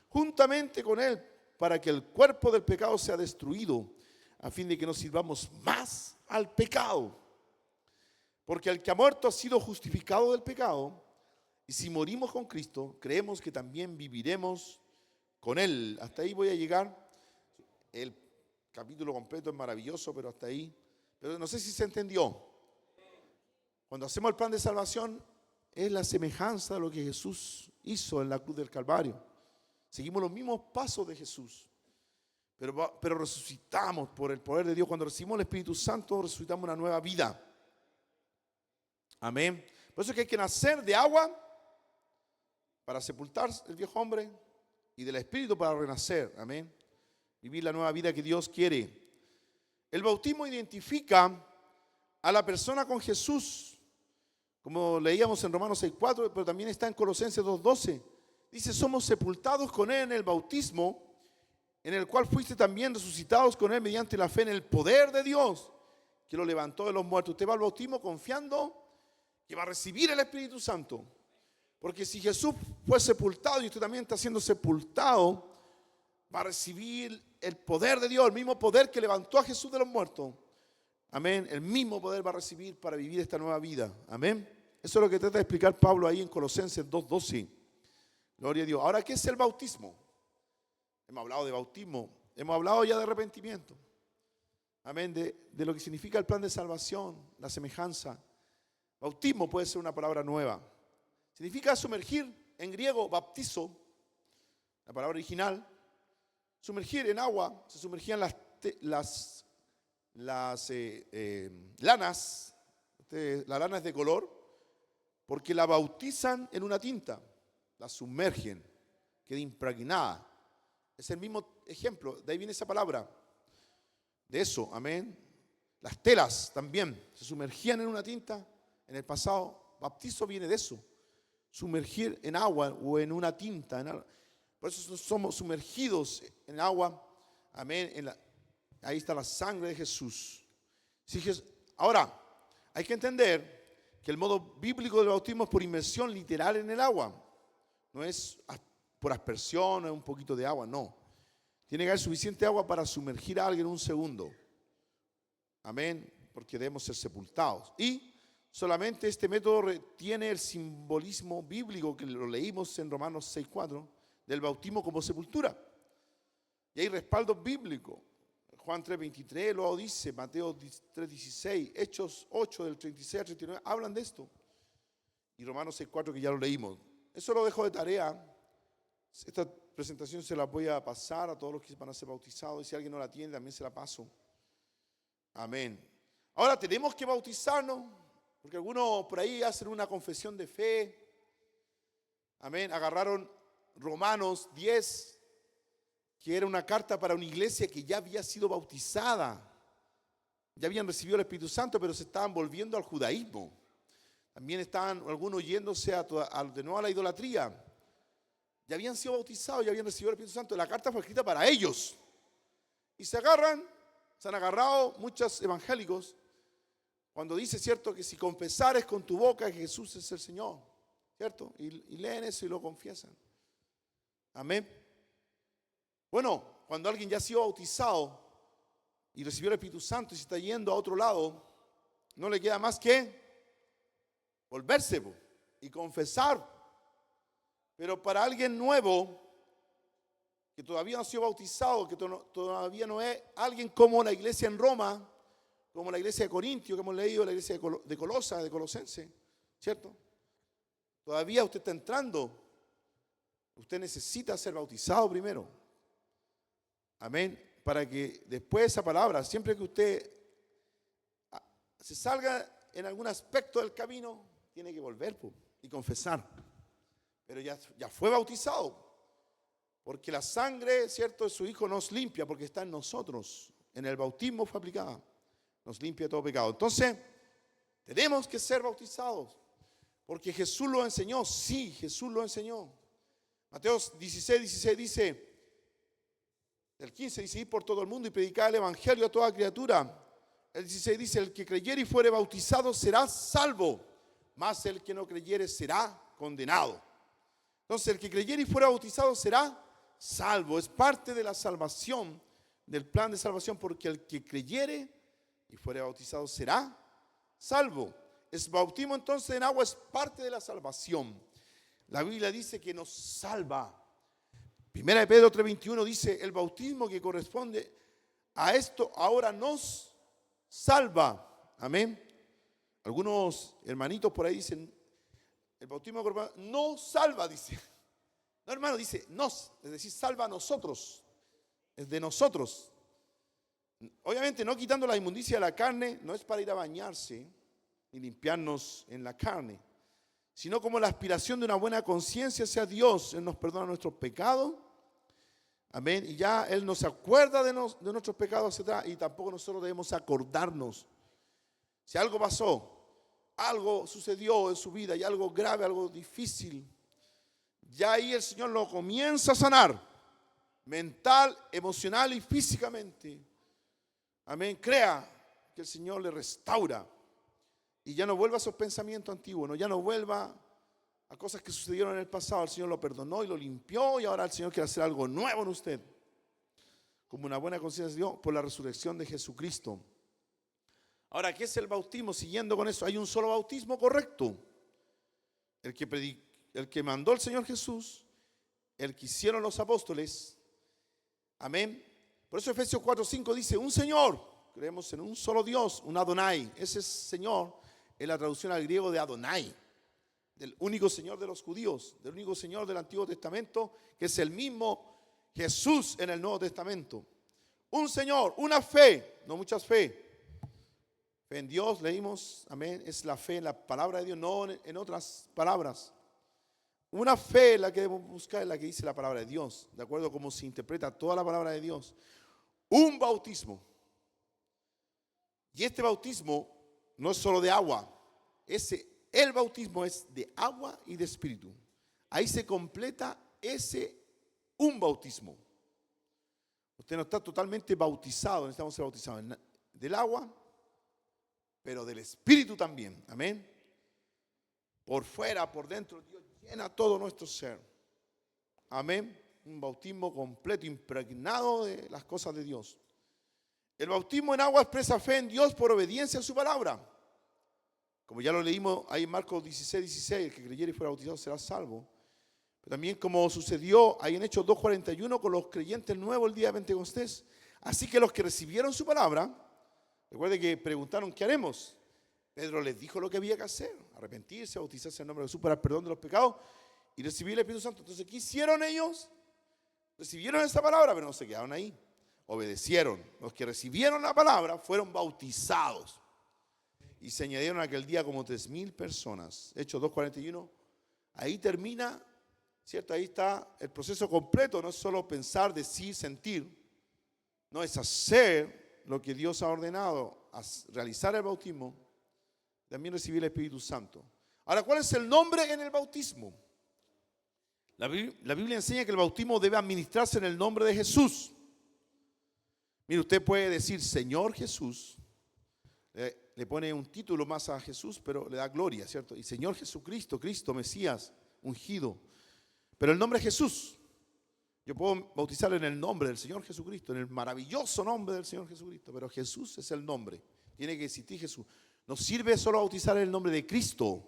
juntamente con Él, para que el cuerpo del pecado sea destruido, a fin de que no sirvamos más al pecado. Porque el que ha muerto ha sido justificado del pecado, y si morimos con Cristo, creemos que también viviremos con Él. Hasta ahí voy a llegar. El capítulo completo es maravilloso, pero hasta ahí. Pero no sé si se entendió. Cuando hacemos el plan de salvación, es la semejanza de lo que Jesús hizo en la cruz del Calvario. Seguimos los mismos pasos de Jesús, pero resucitamos por el poder de Dios. Cuando recibimos el Espíritu Santo, resucitamos una nueva vida. Amén. Por eso es que hay que nacer de agua para sepultar el viejo hombre y del Espíritu para renacer. Amén. Vivir la nueva vida que Dios quiere. El bautismo identifica a la persona con Jesús, como leíamos en Romanos 6:4, pero también está en Colosenses 2:12. Dice, somos sepultados con Él en el bautismo, en el cual fuiste también resucitados con él mediante la fe en el poder de Dios, que lo levantó de los muertos. Usted va al bautismo confiando que va a recibir el Espíritu Santo. Porque si Jesús fue sepultado y usted también está siendo sepultado, va a recibir el poder de Dios, el mismo poder que levantó a Jesús de los muertos. Amén. El mismo poder va a recibir para vivir esta nueva vida. Amén. Eso es lo que trata de explicar Pablo ahí en Colosenses 2:12. Gloria a Dios. Ahora, ¿qué es el bautismo? Hemos hablado de bautismo, hemos hablado ya de arrepentimiento. Amén. De lo que significa el plan de salvación, la semejanza. Bautismo puede ser una palabra nueva. Significa sumergir, en griego, baptizo, la palabra original. Sumergir en agua, se sumergían las lanas. La lana es de color porque la bautizan en una tinta, la sumergen, queda impregnada. Es el mismo ejemplo, de ahí viene esa palabra, de eso, amén. Las telas también se sumergían en una tinta en el pasado. Bautizo viene de eso, sumergir en agua o en una tinta. Por eso somos sumergidos en agua, amén. Ahí está la sangre de Jesús. Ahora, hay que entender que el modo bíblico del bautismo es por inmersión literal en el agua. No es por aspersión, no es un poquito de agua, no. Tiene que haber suficiente agua para sumergir a alguien en un segundo. Amén, porque debemos ser sepultados. Y solamente este método retiene el simbolismo bíblico que lo leímos en Romanos 6:4 del bautismo como sepultura. Y hay respaldo bíblico. Juan 3:23 lo dice, Mateo 3:16, Hechos 8 del 36 al 39 hablan de esto. Y Romanos 6:4 que ya lo leímos. Eso lo dejo de tarea. Esta presentación se la voy a pasar a todos los que van a ser bautizados. Y si alguien no la tiene, también se la paso. Amén. Ahora tenemos que bautizarnos, porque algunos por ahí hacen una confesión de fe. Amén. Agarraron Romanos 10, que era una carta para una iglesia que ya había sido bautizada. Ya habían recibido el Espíritu Santo, pero se estaban volviendo al judaísmo. También estaban algunos yéndose de nuevo a la idolatría. Ya habían sido bautizados, ya habían recibido el Espíritu Santo. La carta fue escrita para ellos. Y se han agarrado muchos evangélicos cuando dice, cierto, que si confesares con tu boca que Jesús es el Señor, cierto, y leen eso y lo confiesan. Amén. Bueno, cuando alguien ya ha sido bautizado y recibió el Espíritu Santo y se está yendo a otro lado, no le queda más que volverse y confesar. Pero para alguien nuevo, que todavía no ha sido bautizado, que todavía no es alguien como la iglesia en Roma, como la iglesia de Corintio, que hemos leído, la iglesia de Colosa, de Colosense, ¿cierto? Todavía usted está entrando. Usted necesita ser bautizado primero. Amén. Para que después de esa palabra, siempre que usted se salga en algún aspecto del camino, tiene que volver y confesar. Pero ya fue bautizado. Porque la sangre, cierto, de su Hijo nos limpia, porque está en nosotros. En el bautismo fue aplicada. Nos limpia de todo pecado. Entonces, tenemos que ser bautizados. Porque Jesús lo enseñó. Sí, Jesús lo enseñó. Mateo 16:16 dice, el 15 dice, ir por todo el mundo y predicar el evangelio a toda criatura. El 16 dice, el que creyere y fuere bautizado será salvo, mas el que no creyere será condenado. Entonces, el que creyere y fuere bautizado será salvo. Es parte de la salvación, del plan de salvación, porque el que creyere y fuere bautizado será salvo. El bautismo entonces en agua es parte de la salvación. La Biblia dice que nos salva. Primera de Pedro 3:21 dice, el bautismo que corresponde a esto ahora nos salva. Amén. Algunos hermanitos por ahí dicen, el bautismo no salva, dice. No, hermano, dice nos, es decir, salva a nosotros. Es de nosotros. Obviamente no quitando la inmundicia de la carne, no es para ir a bañarse y limpiarnos en la carne, sino como la aspiración de una buena conciencia hacia Dios. Él nos perdona nuestros pecados. Amén. Y ya Él nos acuerda de nuestros pecados, etc. Y tampoco nosotros debemos acordarnos. Si algo pasó, algo sucedió en su vida y algo grave, algo difícil, ya ahí el Señor lo comienza a sanar. mental, emocional y físicamente. Amén. Crea que el Señor le restaura y ya no vuelva a esos pensamientos antiguos, ¿no? Ya no vuelva a cosas que sucedieron en el pasado. El Señor lo perdonó y lo limpió, y ahora el Señor quiere hacer algo nuevo en usted, como una buena conciencia de Dios por la resurrección de Jesucristo. Ahora, ¿qué es el bautismo? Siguiendo con eso, hay un solo bautismo correcto, el que mandó el Señor Jesús, el que hicieron los apóstoles. Amén. Por eso Efesios 4:5 dice: un Señor, creemos en un solo Dios, un Adonai. Ese Señor es la traducción al griego de Adonai, del único Señor de los judíos, del único Señor del Antiguo Testamento, que es el mismo Jesús en el Nuevo Testamento. Un Señor, una fe, no muchas fe. Fe en Dios, leímos, amén, es la fe en la palabra de Dios, no en otras palabras. Una fe la que debemos buscar es la que dice la palabra de Dios, de acuerdo a cómo se interpreta toda la palabra de Dios. Un bautismo. Y este bautismo no es solo de agua, el bautismo es de agua y de espíritu. Ahí se completa un bautismo. Usted no está totalmente bautizado, necesitamos ser bautizados del agua, pero del espíritu también. Amén. Por fuera, por dentro, Dios llena todo nuestro ser. Amén. Un bautismo completo, impregnado de las cosas de Dios. El bautismo en agua expresa fe en Dios por obediencia a su palabra. Como ya lo leímos ahí en Marcos 16:16, el que creyere y fuera bautizado será salvo. Pero también como sucedió ahí en Hechos 2:41 con los creyentes nuevos el día de Pentecostés. Así que los que recibieron su palabra, recuerde que preguntaron: ¿qué haremos? Pedro les dijo lo que había que hacer: arrepentirse, bautizarse en nombre de Jesús para el perdón de los pecados y recibir el Espíritu Santo. Entonces, ¿qué hicieron ellos? Recibieron esa palabra, pero no se quedaron ahí. Obedecieron. Los que recibieron la palabra fueron bautizados. Y se añadieron aquel día como 3,000 personas. Hechos 2:41. Ahí termina, ¿cierto? Ahí está el proceso completo. No es solo pensar, decir, sentir. No, es hacer lo que Dios ha ordenado, realizar el bautismo, también recibir el Espíritu Santo. Ahora, ¿cuál es el nombre en el bautismo? La Biblia enseña que el bautismo debe administrarse en el nombre de Jesús. Mire, usted puede decir Señor Jesús, le pone un título más a Jesús, pero le da gloria, ¿cierto? Y Señor Jesucristo, Cristo, Mesías, ungido. Pero el nombre es Jesús. Yo puedo bautizar en el nombre del Señor Jesucristo, en el maravilloso nombre del Señor Jesucristo, pero Jesús es el nombre. Tiene que existir Jesús. No sirve solo bautizar en el nombre de Cristo.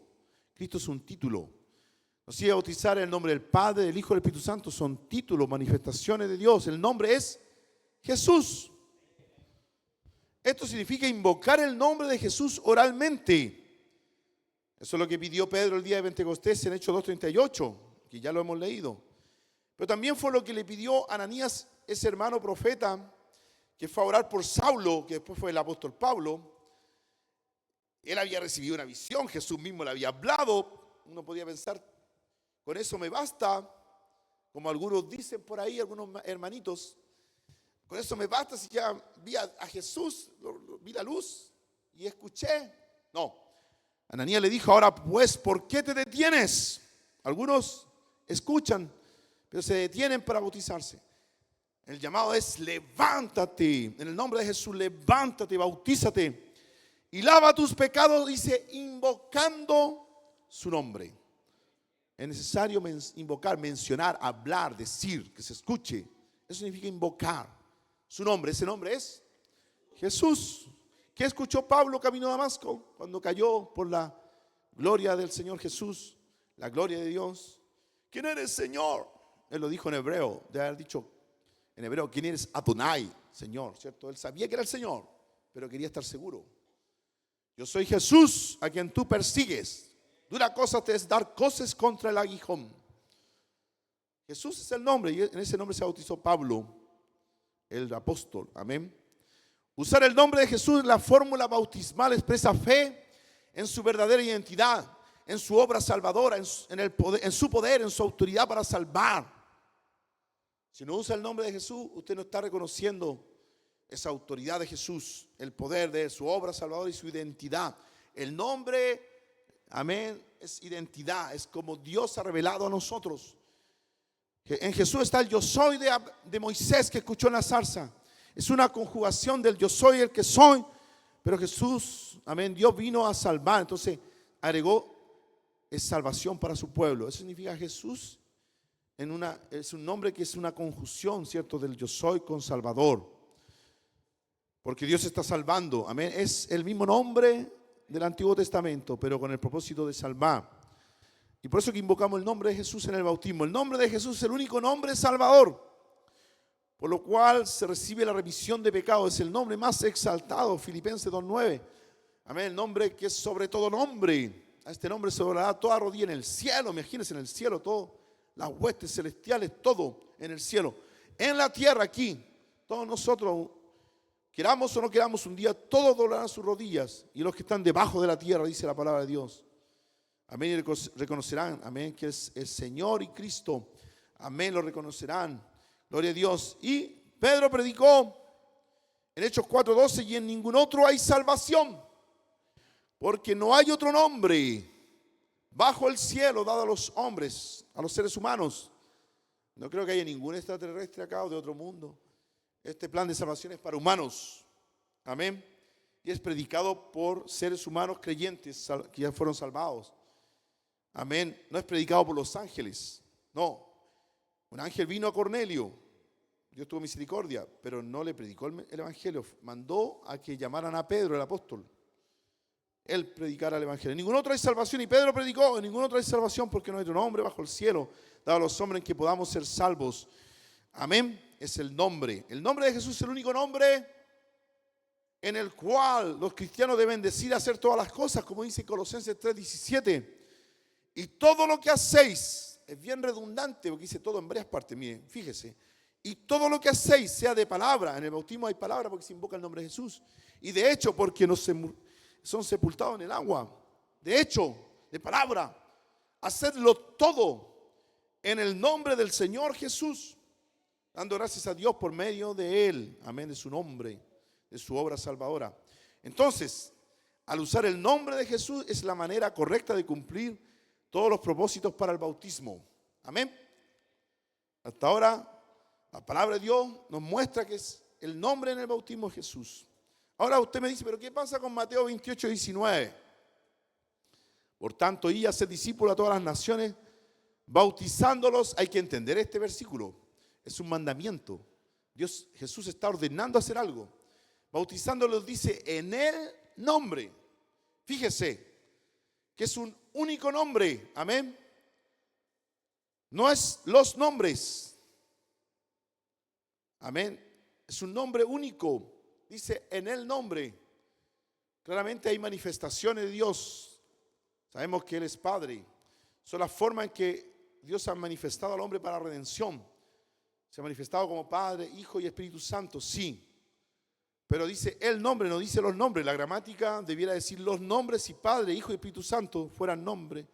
Cristo es un título. No sirve bautizar en el nombre del Padre, del Hijo y del Espíritu Santo. Son títulos, manifestaciones de Dios. El nombre es Jesús. Esto significa invocar el nombre de Jesús oralmente. Eso es lo que pidió Pedro el día de Pentecostés en Hechos 2:38, que ya lo hemos leído. Pero también fue lo que le pidió Ananías, ese hermano profeta, que fue a orar por Saulo, que después fue el apóstol Pablo. Él había recibido una visión, Jesús mismo le había hablado. Uno podía pensar, con eso me basta, como algunos dicen por ahí, algunos hermanitos. Con eso me basta si ya vi a Jesús, vi la luz y escuché. No, Ananías le dijo: ahora pues, ¿por qué te detienes? Algunos escuchan, pero se detienen para bautizarse. El llamado es: levántate, en el nombre de Jesús, levántate, bautízate y lava tus pecados, dice, invocando su nombre. Es necesario invocar, mencionar, hablar, decir, que se escuche. Eso significa invocar su nombre. Ese nombre es Jesús. ¿Qué escuchó Pablo camino a Damasco cuando cayó por la gloria del Señor Jesús? La gloria de Dios. ¿Quién eres, Señor? Él lo dijo en hebreo, de haber dicho en hebreo: ¿quién eres? Adonai, Señor, ¿cierto? Él sabía que era el Señor, pero quería estar seguro. Yo soy Jesús a quien tú persigues. Dura cosa te es dar coces contra el aguijón. Jesús es el nombre, y en ese nombre se bautizó Pablo, el apóstol. Amén. Usar el nombre de Jesús en la fórmula bautismal expresa fe en su verdadera identidad, en su obra salvadora, en su poder, en su autoridad para salvar. Si no usa el nombre de Jesús, usted no está reconociendo esa autoridad de Jesús, el poder de su obra salvadora y su identidad. El nombre, amén, es identidad, es como Dios ha revelado a nosotros. Que en Jesús está el yo soy de Moisés que escuchó en la zarza. Es una conjugación del yo soy el que soy. Pero Jesús, amén, Dios vino a salvar. Entonces agregó, es salvación para su pueblo. Eso significa Jesús. Es un nombre que es una conjunción, ¿cierto? Del yo soy con Salvador. Porque Dios está salvando. Amén. Es el mismo nombre del Antiguo Testamento, pero con el propósito de salvar. Y por eso que invocamos el nombre de Jesús en el bautismo. El nombre de Jesús es el único nombre salvador, por lo cual se recibe la remisión de pecados. Es el nombre más exaltado, Filipenses 2:9. Amén, el nombre que es sobre todo nombre. A este nombre se doblará toda rodilla en el cielo. Imagínense, en el cielo, todo, las huestes celestiales, todo en el cielo. En la tierra, aquí, todos nosotros, queramos o no queramos, un día todos doblarán sus rodillas. Y los que están debajo de la tierra, dice la palabra de Dios. Amén, y reconocerán, amén, que es el Señor y Cristo. Amén, lo reconocerán. Gloria a Dios. Y Pedro predicó en Hechos 4:12, y en ningún otro hay salvación, porque no hay otro nombre bajo el cielo dado a los hombres, a los seres humanos. No creo que haya ningún extraterrestre acá o de otro mundo. Este plan de salvación es para humanos. Amén. Y es predicado por seres humanos creyentes que ya fueron salvados. Amén. No es predicado por los ángeles. No. Un ángel vino a Cornelio. Dios tuvo misericordia, pero no le predicó el evangelio. Mandó a que llamaran a Pedro, el apóstol. Él predicara el evangelio. En ningún otro hay salvación. Y Pedro predicó, en ningún otro hay salvación, porque no hay otro nombre bajo el cielo dado a los hombres en que podamos ser salvos. Amén. Es el nombre. El nombre de Jesús es el único nombre en el cual los cristianos deben decir hacer todas las cosas, como dice Colosenses 3:17. Y todo lo que hacéis, es bien redundante porque dice todo en varias partes, miren, fíjese. Y todo lo que hacéis, sea de palabra, en el bautismo hay palabra porque se invoca el nombre de Jesús. Y de hecho, porque son sepultados en el agua. De hecho, de palabra, hacedlo todo en el nombre del Señor Jesús, dando gracias a Dios por medio de Él. Amén, de su nombre, de su obra salvadora. Entonces, al usar el nombre de Jesús es la manera correcta de cumplir todos los propósitos para el bautismo. Amén. Hasta ahora, la palabra de Dios nos muestra que es el nombre en el bautismo de Jesús. Ahora usted me dice, ¿pero qué pasa con Mateo 28:19? Por tanto, id y haced discípulos a todas las naciones, bautizándolos. Hay que entender este versículo. Es un mandamiento. Jesús está ordenando hacer algo. Bautizándolos, dice, en el nombre. Fíjese que es un único nombre. Amén. No es los nombres. Amén. Es un nombre único. Dice en el nombre. Claramente hay manifestaciones de Dios. Sabemos que Él es Padre. Son las formas en que Dios ha manifestado al hombre para redención. Se ha manifestado como Padre, Hijo y Espíritu Santo, sí. Pero dice el nombre, no dice los nombres. La gramática debiera decir los nombres si Padre, Hijo y Espíritu Santo fueran nombre,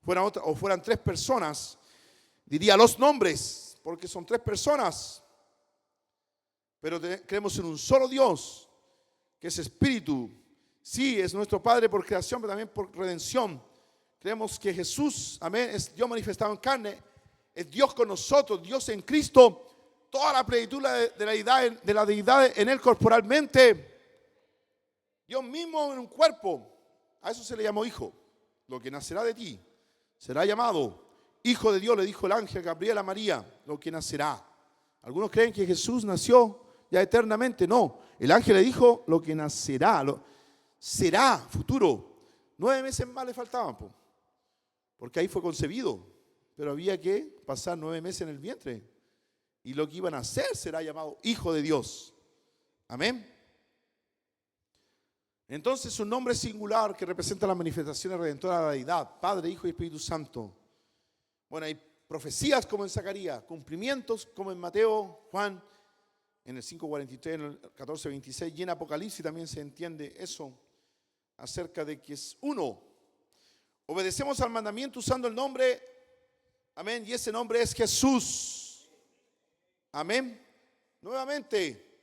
fueran tres personas. Diría los nombres, porque son tres personas. Pero creemos en un solo Dios, que es Espíritu. Sí, es nuestro Padre por creación, pero también por redención. Creemos que Jesús, amén, es Dios manifestado en carne, es Dios con nosotros, Dios en Cristo, toda la plenitud de la deidad en Él corporalmente. Dios mismo en un cuerpo, a eso se le llamó hijo. Lo que nacerá de ti será llamado Hijo de Dios, le dijo el ángel Gabriel a María, lo que nacerá. Algunos creen que Jesús nació ya eternamente. No, el ángel le dijo lo que nacerá, será futuro. 9 meses más le faltaban, porque ahí fue concebido, pero había que pasar 9 meses en el vientre. Y lo que iban a hacer será llamado Hijo de Dios. Amén. Entonces un nombre singular que representa las manifestaciones redentoras de la deidad, Padre, Hijo y Espíritu Santo. Bueno, hay profecías como en Zacarías, cumplimientos como en Mateo, Juan, en el 5:43, en el 14:26, y en Apocalipsis también se entiende eso acerca de que es uno. Obedecemos al mandamiento usando el nombre, amén, y ese nombre es Jesús. Amén. Nuevamente,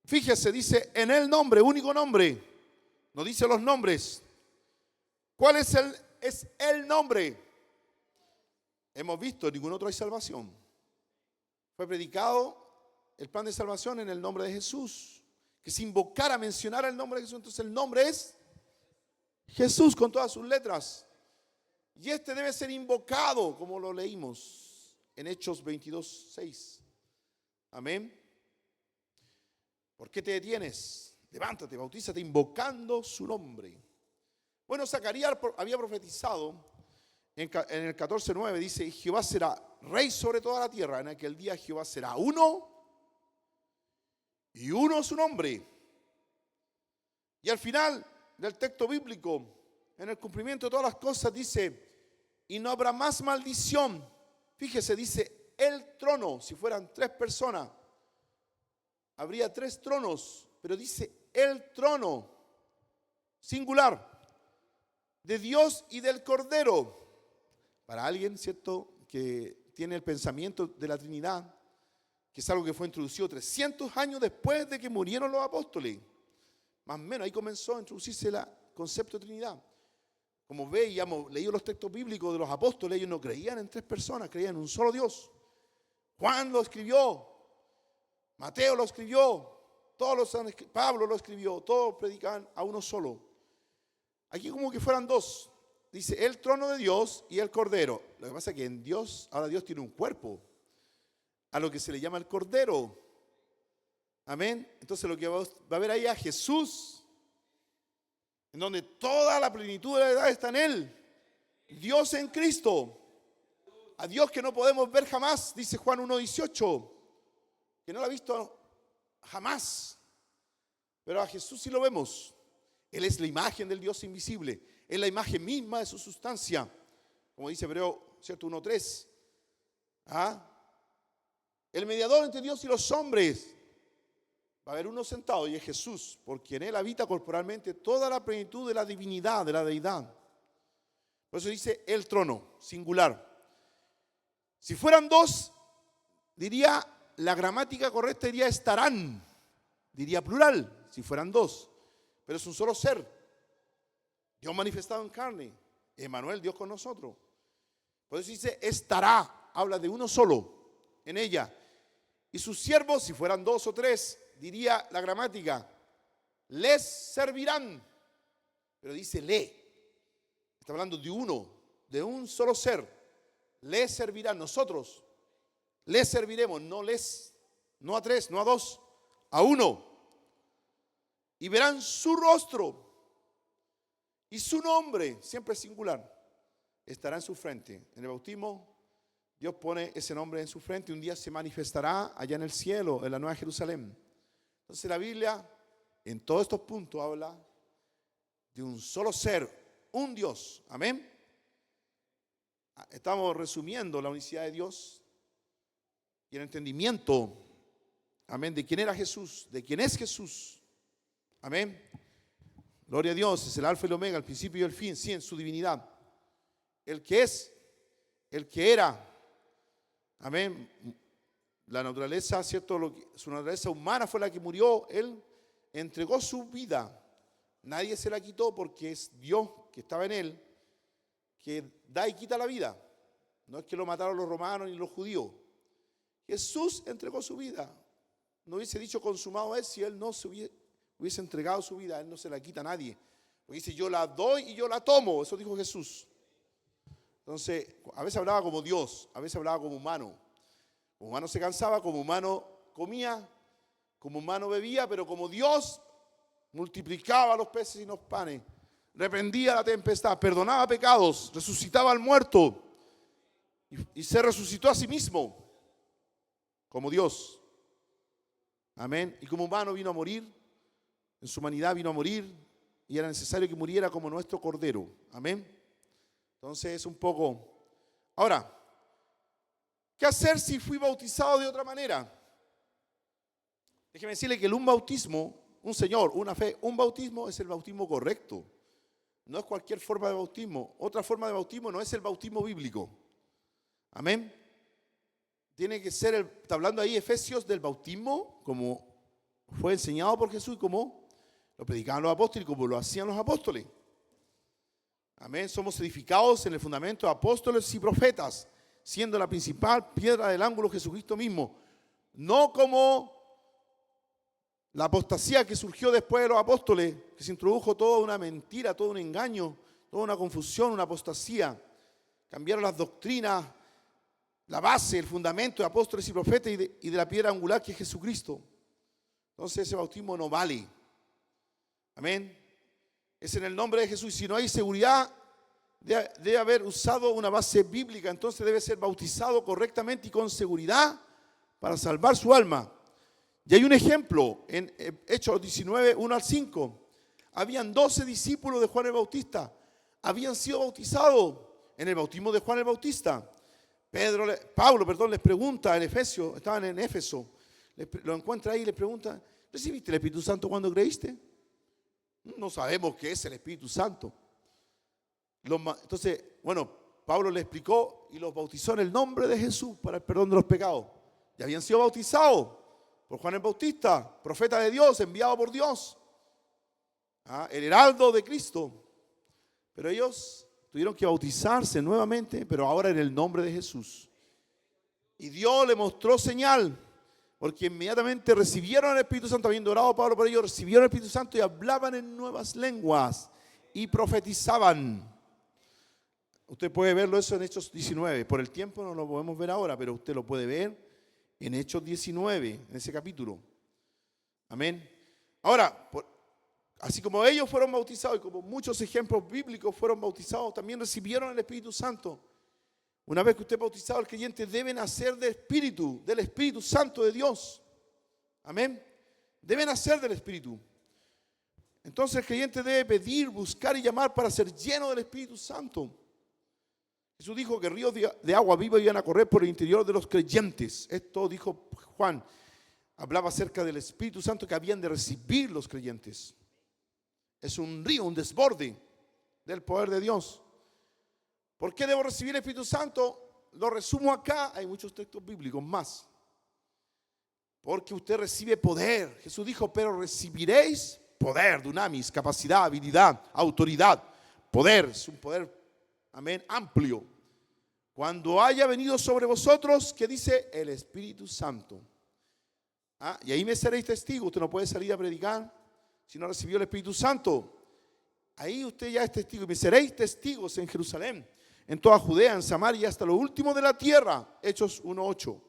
fíjese, dice en el nombre, único nombre, no dice los nombres. ¿Cuál es el nombre? hemos visto, en ningún otro hay salvación. Fue predicado el plan de salvación en el nombre de Jesús. Que se invocara, mencionara el nombre de Jesús. Entonces el nombre es Jesús con todas sus letras. Y este debe ser invocado, como lo leímos en Hechos 22:6. Amén. ¿Por qué te detienes? Levántate, bautízate invocando su nombre. Bueno, Zacarías había profetizado en el 14:9, dice: Jehová será rey sobre toda la tierra. En aquel día Jehová será uno, y uno su nombre. Y al final del texto bíblico, en el cumplimiento de todas las cosas, dice: y no habrá más maldición. Fíjese, dice el trono. Si fueran 3 personas, habría 3 tronos, pero dice el trono, singular, de Dios y del Cordero. Para alguien, ¿cierto?, que tiene el pensamiento de la Trinidad, que es algo que fue introducido 300 años después de que murieron los apóstoles. Más o menos ahí comenzó a introducirse el concepto de Trinidad. Como veíamos, leído los textos bíblicos de los apóstoles, ellos no creían en 3 personas, creían en un solo Dios. Juan lo escribió, Mateo lo escribió, Pablo lo escribió, todos predicaban a uno solo. Aquí como que fueran 2. Dice el trono de Dios y el Cordero. Lo que pasa es que en Dios, ahora Dios tiene un cuerpo, a lo que se le llama el Cordero. Amén. Entonces lo que va a ver ahí a Jesús, en donde toda la plenitud de la edad está en Él. Dios en Cristo. A Dios que no podemos ver jamás, dice Juan 1:18, que no lo ha visto jamás. Pero a Jesús sí lo vemos. Él es la imagen del Dios invisible. Es la imagen misma de su sustancia. Como dice Hebreo 1:3. El mediador entre Dios y los hombres. Va a haber uno sentado y es Jesús, porque en Él habita corporalmente toda la plenitud de la divinidad, de la deidad. Por eso dice el trono, singular. Si fueran 2, diría, la gramática correcta diría estarán, diría plural, si fueran 2. Pero es un solo ser, Dios manifestado en carne, Emmanuel, Dios con nosotros. Por eso dice estará, habla de uno solo en ella. Y sus siervos, si fueran 2 o 3, diría la gramática, les servirán. Pero dice le, está hablando de uno, de un solo ser. Les servirán, nosotros les serviremos, no a 3, no a 2, a uno. Y verán su rostro y su nombre, siempre singular, estará en su frente. En el bautismo, Dios pone ese nombre en su frente y un día se manifestará allá en el cielo, en la Nueva Jerusalén. Entonces la Biblia, en todos estos puntos, habla de un solo ser, un Dios. Amén. Estamos resumiendo la unicidad de Dios y el entendimiento, amén, de quién era Jesús, de quién es Jesús. Amén. Gloria a Dios, es el alfa y el omega, el principio y el fin, sí, en su divinidad. El que es, el que era. Amén. La naturaleza, ¿cierto? Su naturaleza humana fue la que murió. Él entregó su vida. Nadie se la quitó porque es Dios que estaba en Él, que da y quita la vida. No es que lo mataron los romanos ni los judíos. Jesús entregó su vida. No hubiese dicho consumado es si Él no se hubiese entregado su vida. Él no se la quita a nadie. Porque dice, yo la doy y yo la tomo. Eso dijo Jesús. Entonces, a veces hablaba como Dios, a veces hablaba como humano. Como humano se cansaba, como humano comía, como humano bebía, pero como Dios multiplicaba los peces y los panes, reprendía la tempestad, perdonaba pecados, resucitaba al muerto y se resucitó a sí mismo como Dios. Amén. Y como humano vino a morir, en su humanidad vino a morir y era necesario que muriera como nuestro Cordero. Amén. Entonces es un poco... Ahora, ¿qué hacer si fui bautizado de otra manera? Déjeme decirle que un bautismo, un Señor, una fe, un bautismo es el bautismo correcto. No es cualquier forma de bautismo. Otra forma de bautismo no es el bautismo bíblico. Amén. Tiene que ser, está hablando ahí Efesios del bautismo, como fue enseñado por Jesús y como lo predicaban los apóstoles y como lo hacían los apóstoles. Amén. Somos edificados en el fundamento de apóstoles y profetas, siendo la principal piedra del ángulo Jesucristo mismo. No como la apostasía que surgió después de los apóstoles, que se introdujo toda una mentira, todo un engaño, toda una confusión, una apostasía. Cambiaron las doctrinas, la base, el fundamento de apóstoles y profetas y de la piedra angular que es Jesucristo. Entonces ese bautismo no vale. Amén. Es en el nombre de Jesús. Si no hay seguridad de haber usado una base bíblica, entonces debe ser bautizado correctamente y con seguridad para salvar su alma. Y hay un ejemplo en Hechos 19, 1 al 5. Habían 12 discípulos de Juan el Bautista. Habían sido bautizados en el bautismo de Juan el Bautista. Pablo les pregunta en Efesios, estaban en Éfeso, lo encuentra ahí y les pregunta, ¿recibiste el Espíritu Santo cuando creíste? No sabemos qué es el Espíritu Santo. Entonces, Pablo le explicó y los bautizó en el nombre de Jesús para el perdón de los pecados. Y habían sido bautizados por Juan el Bautista, profeta de Dios, enviado por Dios, el heraldo de Cristo. Pero ellos tuvieron que bautizarse nuevamente, pero ahora en el nombre de Jesús. Y Dios le mostró señal, porque inmediatamente recibieron el Espíritu Santo, habiendo orado Pablo por ellos, recibieron el Espíritu Santo y hablaban en nuevas lenguas y profetizaban. Usted puede verlo eso en Hechos 19. Por el tiempo no lo podemos ver ahora, pero usted lo puede ver en Hechos 19, en ese capítulo. Amén. Ahora, así como ellos fueron bautizados y como muchos ejemplos bíblicos fueron bautizados, también recibieron el Espíritu Santo. Una vez que usted es bautizado, el creyente debe nacer del Espíritu Santo de Dios. Amén. Debe nacer del Espíritu. Entonces el creyente debe pedir, buscar y llamar para ser lleno del Espíritu Santo. Jesús dijo que ríos de agua viva iban a correr por el interior de los creyentes. Esto dijo Juan. Hablaba acerca del Espíritu Santo que habían de recibir los creyentes. Es un río, un desborde del poder de Dios. ¿Por qué debo recibir el Espíritu Santo? Lo resumo acá, hay muchos textos bíblicos más. Porque usted recibe poder. Jesús dijo, pero recibiréis poder, dunamis, capacidad, habilidad, autoridad. Poder, es un poder, amén, amplio. Cuando haya venido sobre vosotros, ¿qué dice? El Espíritu Santo. Y ahí me seréis testigos. Usted no puede salir a predicar si no recibió el Espíritu Santo. Ahí usted ya es testigo. Y me seréis testigos en Jerusalén, en toda Judea, en Samaria y hasta lo último de la tierra. Hechos 1:8.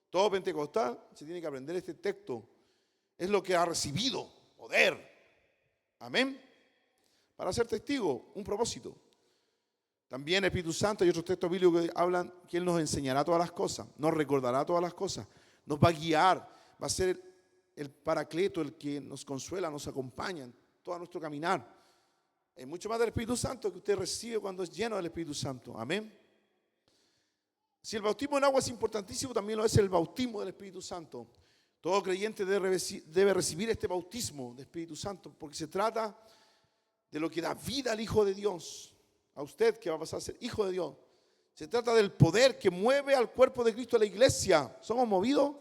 Todo pentecostal se tiene que aprender este texto. Es lo que ha recibido, poder. Amén. Para ser testigo, un propósito. También el Espíritu Santo y otros textos bíblicos que hablan que Él nos enseñará todas las cosas, nos recordará todas las cosas, nos va a guiar, va a ser el paracleto, el que nos consuela, nos acompaña en todo nuestro caminar. Hay mucho más del Espíritu Santo que usted recibe cuando es lleno del Espíritu Santo. Amén. Si el bautismo en agua es importantísimo, también lo es el bautismo del Espíritu Santo. Todo creyente debe recibir este bautismo del Espíritu Santo, porque se trata de lo que da vida al Hijo de Dios. A usted que va a pasar a ser hijo de Dios. Se trata del poder que mueve al cuerpo de Cristo, a la iglesia. Somos movidos,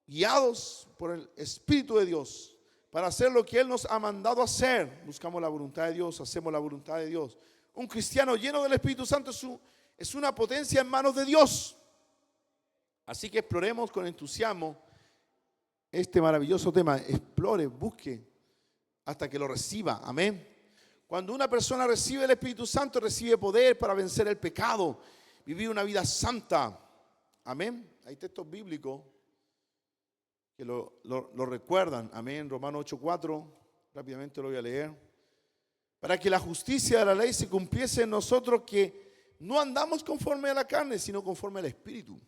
guiados por el Espíritu de Dios para hacer lo que Él nos ha mandado hacer. Buscamos la voluntad de Dios, hacemos la voluntad de Dios. Un cristiano lleno del Espíritu Santo es una potencia en manos de Dios. Así que exploremos con entusiasmo este maravilloso tema. Explore, busque hasta que lo reciba. Amén. Cuando una persona recibe el Espíritu Santo, recibe poder para vencer el pecado, vivir una vida santa. Amén. Hay textos bíblicos que lo recuerdan. Amén. Romanos 8:4. Rápidamente lo voy a leer. Para que la justicia de la ley se cumpliese en nosotros, que no andamos conforme a la carne, sino conforme al Espíritu.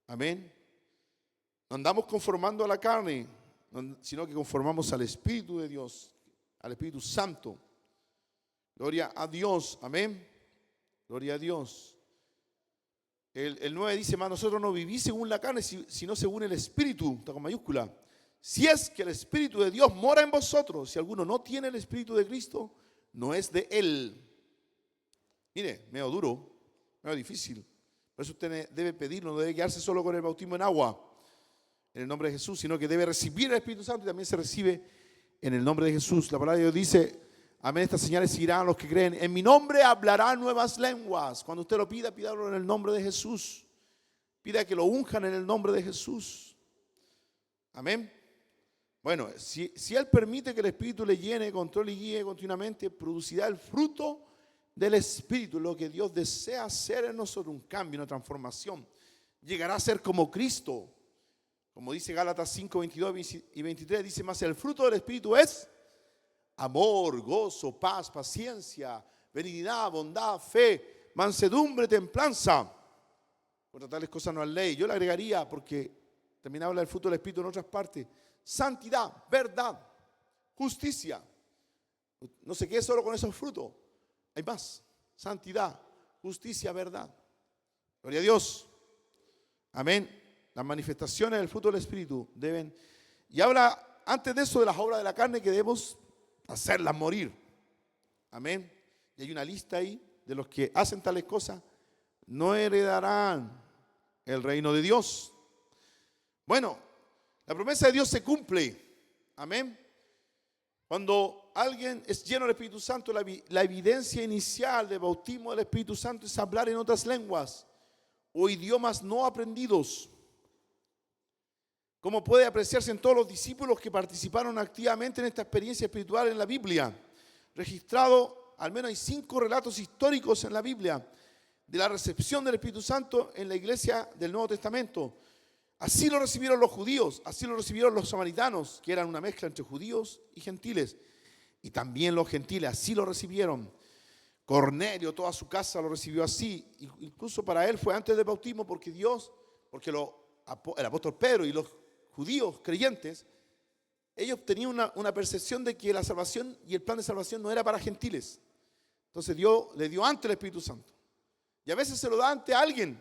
Amén. No andamos conformando a la carne, sino que conformamos al Espíritu de Dios, al Espíritu Santo. Gloria a Dios. Amén. Gloria a Dios. El 9 dice, más nosotros no vivís según la carne, sino según el Espíritu, está con mayúscula. Si es que el Espíritu de Dios mora en vosotros, si alguno no tiene el Espíritu de Cristo, no es de Él. Mire, medio duro, medio difícil. Por eso usted debe pedirlo, no debe quedarse solo con el bautismo en agua, en el nombre de Jesús, sino que debe recibir el Espíritu Santo y también se recibe en el nombre de Jesús. La palabra de Dios dice, Amén. Estas señales seguirán a los que creen. En mi nombre hablarán nuevas lenguas. Cuando usted lo pida, pídalo en el nombre de Jesús. Pida que lo unjan en el nombre de Jesús. Amén. Bueno, si Él permite que el Espíritu le llene, controle y guíe continuamente, producirá el fruto del Espíritu, lo que Dios desea hacer en nosotros, un cambio, una transformación. Llegará a ser como Cristo. Como dice Gálatas 5, 22 y 23, dice más, el fruto del Espíritu es amor, gozo, paz, paciencia, benignidad, bondad, fe, mansedumbre, templanza. Contra tales cosas no hay ley. Yo le agregaría, porque también habla del fruto del Espíritu en otras partes, santidad, verdad, justicia. No se quede solo con esos frutos. Hay más. Santidad, justicia, verdad. Gloria a Dios. Amén. Las manifestaciones del fruto del Espíritu deben. Y habla antes de eso de las obras de la carne que debemos hacerlas morir. Amén. Y hay una lista ahí de los que hacen tales cosas. No heredarán el reino de Dios. Bueno, la promesa de Dios se cumple. Amén. Cuando alguien es lleno del Espíritu Santo, la evidencia inicial del bautismo del Espíritu Santo es hablar en otras lenguas o idiomas no aprendidos. Como puede apreciarse en todos los discípulos que participaron activamente en esta experiencia espiritual en la Biblia. Registrado, al menos hay 5 relatos históricos en la Biblia de la recepción del Espíritu Santo en la iglesia del Nuevo Testamento. Así lo recibieron los judíos, así lo recibieron los samaritanos, que eran una mezcla entre judíos y gentiles. Y también los gentiles, así lo recibieron. Cornelio, toda su casa lo recibió así. Incluso para él fue antes del bautismo, porque el apóstol Pedro y los judíos creyentes, ellos tenían una percepción de que la salvación y el plan de salvación no era para gentiles. Entonces Dios le dio antes el Espíritu Santo. Y a veces se lo da ante a alguien,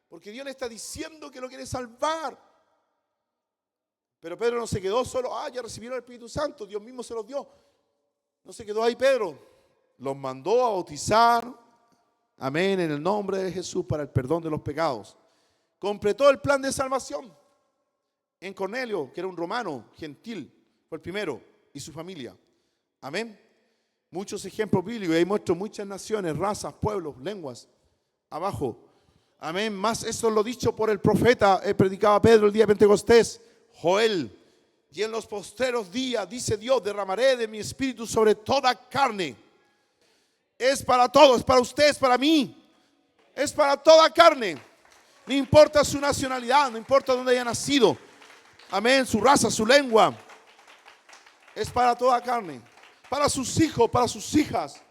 porque Dios le está diciendo que lo quiere salvar. Pero Pedro no se quedó solo, ya recibieron el Espíritu Santo, Dios mismo se los dio. No se quedó ahí Pedro, los mandó a bautizar, amén, en el nombre de Jesús para el perdón de los pecados. Completó el plan de salvación en Cornelio, que era un romano, gentil, fue el primero, y su familia. Amén. Muchos ejemplos bíblicos, y ahí muestro muchas naciones, razas, pueblos, lenguas, abajo. Amén. Más eso lo dicho por el profeta, predicaba Pedro el día de Pentecostés, Joel. Y en los postreros días, dice Dios, derramaré de mi espíritu sobre toda carne. Es para todos, es para usted, es para mí. Es para toda carne. No importa su nacionalidad, no importa dónde haya nacido. Amén, su raza, su lengua. Es para toda carne. Para sus hijos, para sus hijas.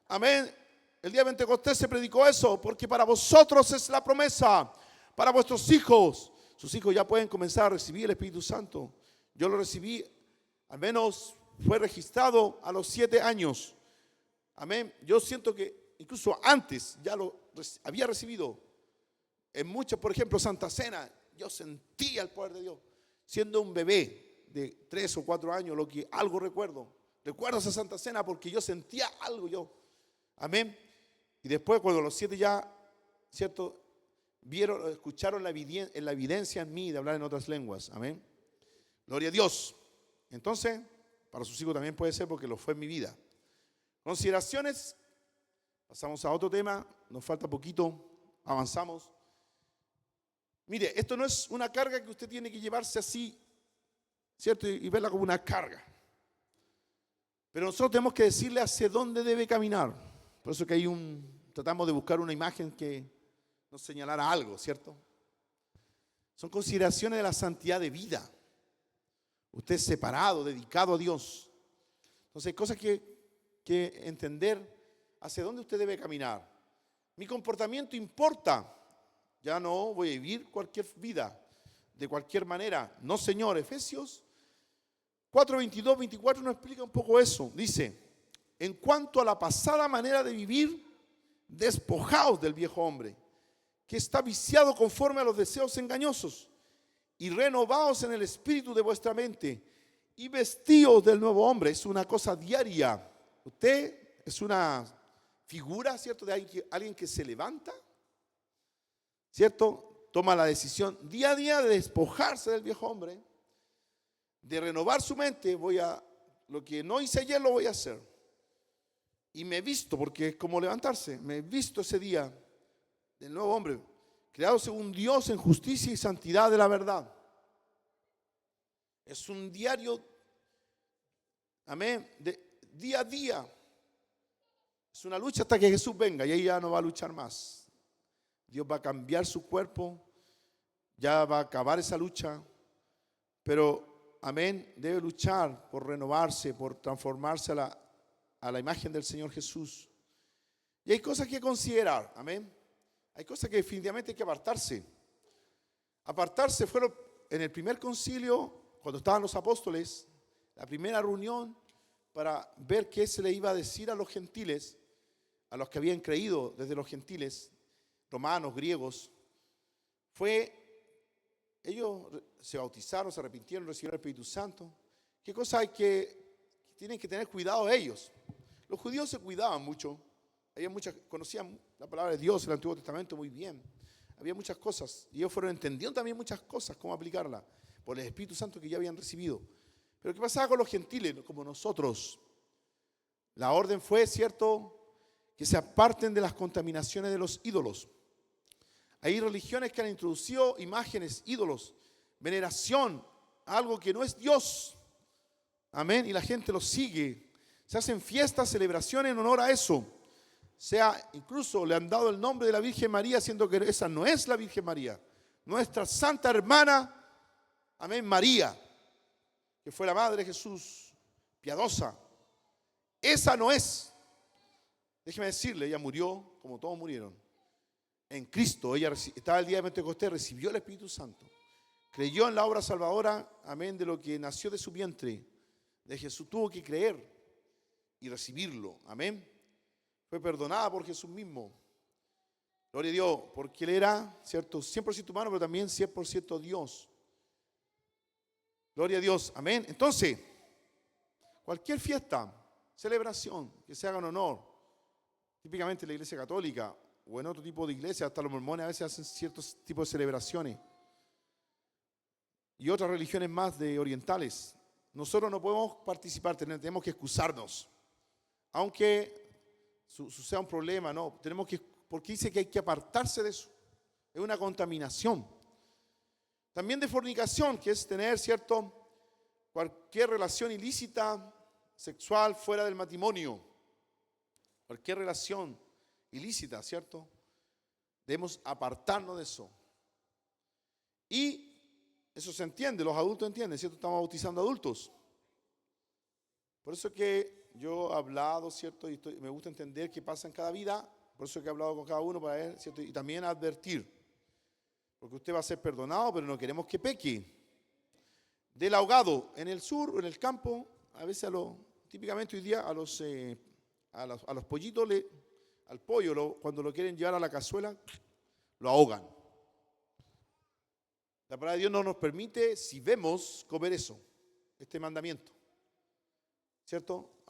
Amén. El día de Pentecostés se predicó eso, porque para vosotros es la promesa. Para vuestros hijos. Sus hijos ya pueden comenzar a recibir el Espíritu Santo. Yo lo recibí, al menos fue registrado a los 7 años. Amén. Yo siento que incluso antes ya lo había recibido. En muchos, por ejemplo, Santa Cena, yo sentía el poder de Dios. Siendo un bebé de 3 o 4 años, algo recuerdo. Recuerdo esa Santa Cena porque yo sentía algo yo. Amén. Y después cuando los 7 ya, ¿cierto? Escucharon la evidencia en mí de hablar en otras lenguas. Amén. Gloria a Dios. Entonces, para sus hijos también puede ser porque lo fue en mi vida. Consideraciones. Pasamos a otro tema. Nos falta poquito. Avanzamos. Mire, esto no es una carga que usted tiene que llevarse así, ¿cierto? Y verla como una carga. Pero nosotros tenemos que decirle hacia dónde debe caminar. Por eso que tratamos de buscar una imagen que nos señalara algo, ¿cierto? Son consideraciones de la santidad de vida. Usted es separado, dedicado a Dios. Entonces hay cosas que entender hacia dónde usted debe caminar. Mi comportamiento importa. Ya no voy a vivir cualquier vida, de cualquier manera. No, Señor. Efesios 4, 22, 24 nos explica un poco eso. Dice, en cuanto a la pasada manera de vivir, despojaos del viejo hombre, que está viciado conforme a los deseos engañosos, y renovaos en el espíritu de vuestra mente, y vestíos del nuevo hombre. Es una cosa diaria. Usted es una figura, ¿cierto?, de alguien que se levanta, ¿cierto? Toma la decisión día a día de despojarse del viejo hombre, de renovar su mente. Lo que no hice ayer lo voy a hacer. Y me he visto, porque es como levantarse, me he visto ese día del nuevo hombre, creado según Dios en justicia y santidad de la verdad. Es un diario, amén, de día a día. Es una lucha hasta que Jesús venga y ahí ya no va a luchar más. Dios va a cambiar su cuerpo, ya va a acabar esa lucha, pero, amén, debe luchar por renovarse, por transformarse a la imagen del Señor Jesús. Y hay cosas que considerar, amén. Hay cosas que definitivamente hay que apartarse. Apartarse fueron en el primer concilio, cuando estaban los apóstoles, la primera reunión para ver qué se le iba a decir a los gentiles, a los que habían creído desde los gentiles, romanos, griegos. Ellos se bautizaron, se arrepintieron, recibieron el Espíritu Santo. ¿Qué cosa hay que tienen que tener cuidado ellos? Los judíos se cuidaban mucho. Conocían la palabra de Dios, el Antiguo Testamento muy bien. Había muchas cosas y ellos fueron entendiendo también muchas cosas, cómo aplicarla por el Espíritu Santo que ya habían recibido. Pero ¿qué pasaba con los gentiles como nosotros? La orden fue, ¿cierto?, que se aparten de las contaminaciones de los ídolos. Hay religiones que han introducido imágenes, ídolos, veneración, algo que no es Dios. Amén. Y la gente lo sigue. Se hacen fiestas, celebraciones en honor a eso. Incluso le han dado el nombre de la Virgen María, siendo que esa no es la Virgen María. Nuestra santa hermana, amén, María, que fue la madre de Jesús, piadosa. Esa no es. Déjeme decirle, ella murió como todos murieron. En Cristo, ella estaba el día de Pentecostés, recibió el Espíritu Santo. Creyó en la obra salvadora, amén, de lo que nació de su vientre. De Jesús tuvo que creer y recibirlo, amén. Fue perdonada por Jesús mismo. Gloria a Dios, porque Él era, ¿cierto?, 100% humano, pero también 100% Dios. Gloria a Dios, amén. Entonces, cualquier fiesta, celebración que se haga en honor, típicamente en la Iglesia Católica o en otro tipo de iglesia, hasta los mormones a veces hacen ciertos tipos de celebraciones y otras religiones más de orientales. Nosotros no podemos participar, tenemos que excusarnos, aunque sea un problema, no, porque dice que hay que apartarse de eso, es una contaminación. También de fornicación, que es tener, ¿cierto?, cualquier relación ilícita sexual fuera del matrimonio, cualquier relación ilícita, ¿cierto? Debemos apartarnos de eso. Y eso se entiende, los adultos entienden, ¿cierto? Estamos bautizando adultos. Por eso que yo he hablado, ¿cierto? Y me gusta entender qué pasa en cada vida, por eso que he hablado con cada uno para ver, ¿cierto? Y también advertir, porque usted va a ser perdonado, pero no queremos que peque. Del ahogado, en el sur, en el campo, a veces típicamente hoy día a los pollitos, al pollo, cuando lo quieren llevar a la cazuela, lo ahogan. La palabra de Dios no nos permite, si vemos, comer eso, este mandamiento. ¿Cierto?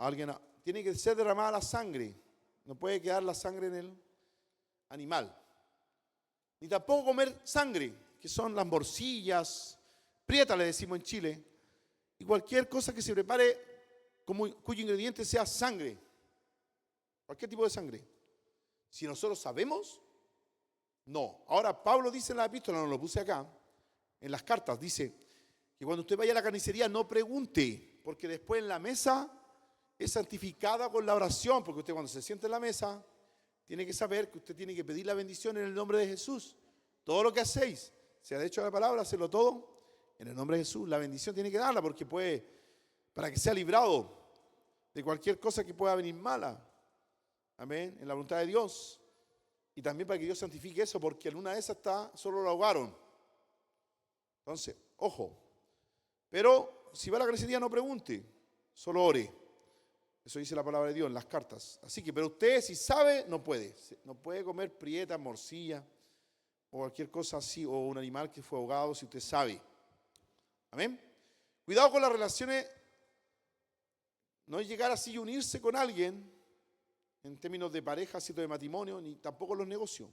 Tiene que ser derramada la sangre, no puede quedar la sangre en el animal. Ni tampoco comer sangre, que son las morcillas, prieta le decimos en Chile, y cualquier cosa que se prepare cuyo ingrediente sea sangre, cualquier tipo de sangre. Si nosotros sabemos, no. Ahora Pablo dice en la epístola, no lo puse acá, en las cartas, dice que cuando usted vaya a la carnicería no pregunte, porque después en la mesa es santificada con la oración, porque usted cuando se siente en la mesa tiene que saber que usted tiene que pedir la bendición en el nombre de Jesús. Todo lo que hacéis, sea de hecho la palabra, hacerlo todo en el nombre de Jesús. La bendición tiene que darla porque para que sea librado de cualquier cosa que pueda venir mala. Amén, en la voluntad de Dios. Y también para que Dios santifique eso, porque en una de esas solo lo ahogaron. Entonces, ojo. Pero si va a la carnicería no pregunte, solo ore. Eso dice la palabra de Dios en las cartas. Así que, pero usted si sabe, no puede. No puede comer prieta, morcilla o cualquier cosa así, o un animal que fue ahogado si usted sabe. Amén. Cuidado con las relaciones. No es llegar así y unirse con alguien en términos de pareja, cierto, de matrimonio, ni tampoco los negocios.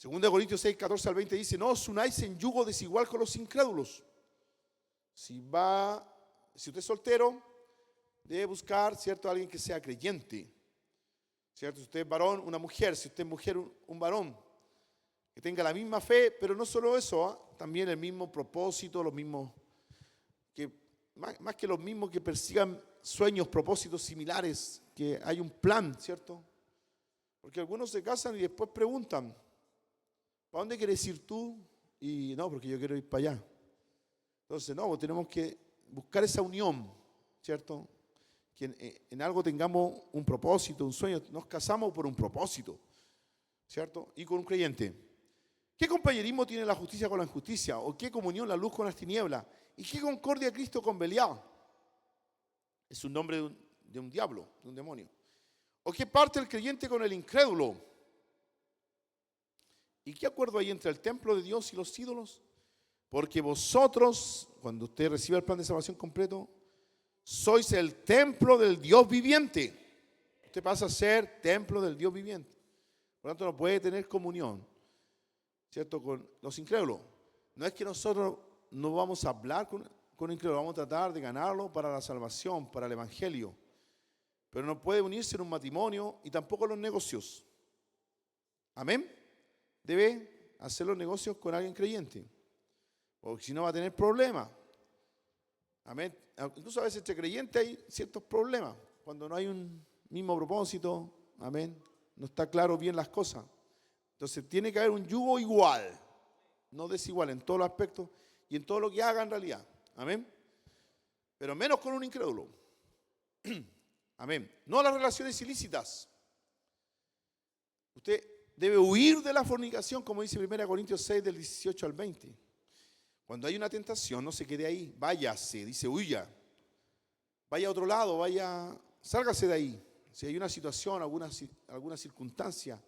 2 Corintios 6, 14 al 20 dice, no os unáis en yugo desigual con los incrédulos. Si usted es soltero, debe buscar, ¿cierto?, alguien que sea creyente. ¿cierto? Si usted es varón, una mujer. Si usted es mujer, un varón. Que tenga la misma fe, pero no solo eso, también el mismo propósito, los mismos, que más que los mismos, que persigan sueños, propósitos similares, que hay un plan, ¿cierto? Porque algunos se casan y después preguntan, ¿para dónde quieres ir tú? Y no, porque yo quiero ir para allá. Entonces, no, pues tenemos que buscar esa unión, ¿cierto? Que en algo tengamos un propósito, un sueño. Nos casamos por un propósito, ¿cierto? Y con un creyente. ¿Qué compañerismo tiene la justicia con la injusticia? ¿O qué comunión la luz con las tinieblas? ¿Y qué concordia Cristo con Belial? Es un nombre de un diablo, de un demonio. ¿O qué parte el creyente con el incrédulo? ¿Y qué acuerdo hay entre el templo de Dios y los ídolos? Porque vosotros, cuando usted reciba el plan de salvación completo, sois el templo del Dios viviente. Usted pasa a ser templo del Dios viviente. Por lo tanto, no puede tener comunión, ¿cierto?, con los incrédulos. No es que nosotros no vamos a hablar con incrédulos, vamos a tratar de ganarlo para la salvación, para el evangelio. Pero no puede unirse en un matrimonio y tampoco en los negocios. Amén. Debe hacer los negocios con alguien creyente, porque si no va a tener problemas. Amén. Incluso a veces entre creyentes hay ciertos problemas, cuando no hay un mismo propósito, amén, no está claro bien las cosas. Entonces tiene que haber un yugo igual, no desigual en todos los aspectos y en todo lo que haga en realidad. Amén. Pero menos con un incrédulo. Amén. No las relaciones ilícitas. Usted debe huir de la fornicación, como dice 1 Corintios 6, del 18 al 20. Cuando hay una tentación, no se quede ahí, váyase, dice huya. Vaya a otro lado, sálgase de ahí. Si hay una situación, alguna circunstancia,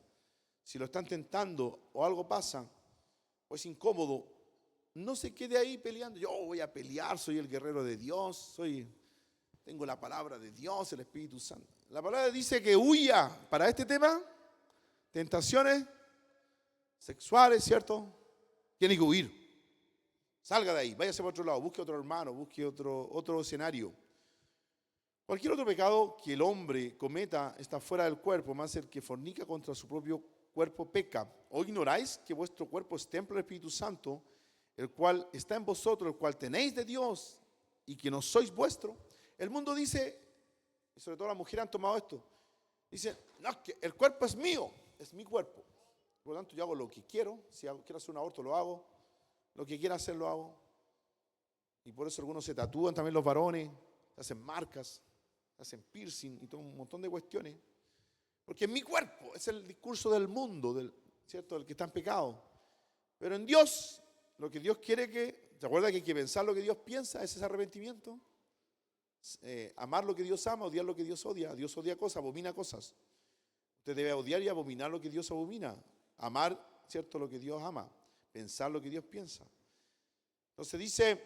si lo están tentando o algo pasa, o es incómodo, no se quede ahí peleando. Yo voy a pelear, soy el guerrero de Dios, tengo la palabra de Dios, el Espíritu Santo. La palabra dice que huya para este tema, tentaciones sexuales, ¿cierto? Tiene que huir. Salga de ahí, váyase para otro lado, busque otro hermano, busque otro escenario. Cualquier otro pecado que el hombre cometa está fuera del cuerpo, más el que fornica contra su propio cuerpo peca. ¿O ignoráis que vuestro cuerpo es templo del Espíritu Santo, el cual está en vosotros, el cual tenéis de Dios, y que no sois vuestro? El mundo dice, y sobre todo las mujeres han tomado esto, dice, no, que el cuerpo es mío, es mi cuerpo. Por lo tanto, yo hago lo que quiero, si quiero hacer un aborto lo hago, lo que quiera hacer lo hago. Y por eso algunos se tatúan, también los varones, se hacen marcas, se hacen piercing y todo un montón de cuestiones. Porque en mi cuerpo es el discurso del mundo, ¿cierto? Del que está en pecado. Pero en Dios, lo que Dios quiere ¿te acuerdas que hay que pensar lo que Dios piensa? Ese es arrepentimiento. Amar lo que Dios ama, odiar lo que Dios odia. Dios odia cosas, abomina cosas. Usted debe odiar y abominar lo que Dios abomina. Amar, ¿cierto?, lo que Dios ama. Pensar lo que Dios piensa. Entonces dice,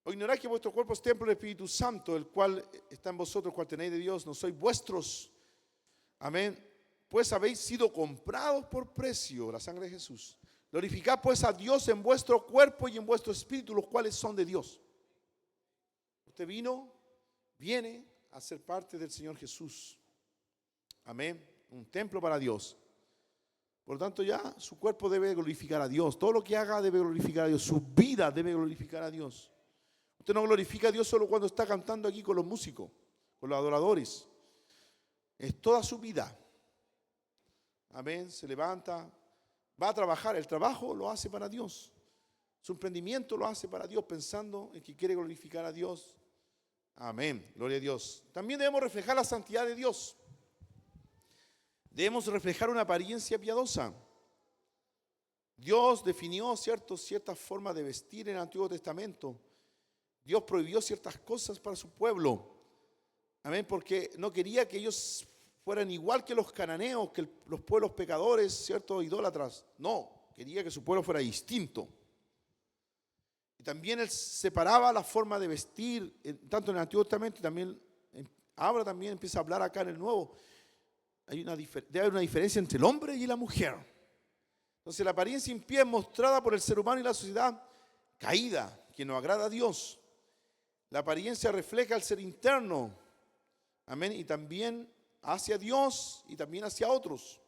¿o ignoráis que vuestro cuerpo es templo del Espíritu Santo, el cual está en vosotros, el cual tenéis de Dios, no sois vuestros? Amén. Pues habéis sido comprados por precio, la sangre de Jesús. Glorificad pues a Dios en vuestro cuerpo y en vuestro espíritu, los cuales son de Dios. Usted viene a ser parte del Señor Jesús. Amén. Un templo para Dios. Por lo tanto, ya su cuerpo debe glorificar a Dios. Todo lo que haga debe glorificar a Dios. Su vida debe glorificar a Dios. Usted no glorifica a Dios solo cuando está cantando aquí con los músicos, con los adoradores. Es toda su vida. Amén. Se levanta, va a trabajar. El trabajo lo hace para Dios. Su emprendimiento lo hace para Dios, pensando en que quiere glorificar a Dios. Amén. Gloria a Dios. También debemos reflejar la santidad de Dios. Debemos reflejar una apariencia piadosa. Dios definió ciertas formas de vestir en el Antiguo Testamento. Dios prohibió ciertas cosas para su pueblo. Amén, porque no quería que ellos fueran igual que los cananeos, que los pueblos pecadores, ¿cierto?, idólatras. No, quería que su pueblo fuera distinto. Y también él separaba la forma de vestir, tanto en el Antiguo Testamento, y también ahora también empieza a hablar acá en el Nuevo. Debe haber una diferencia entre el hombre y la mujer. Entonces la apariencia impía es mostrada por el ser humano y la sociedad caída, que no agrada a Dios. La apariencia refleja el ser interno. Amén. Y también hacia Dios y también hacia otros.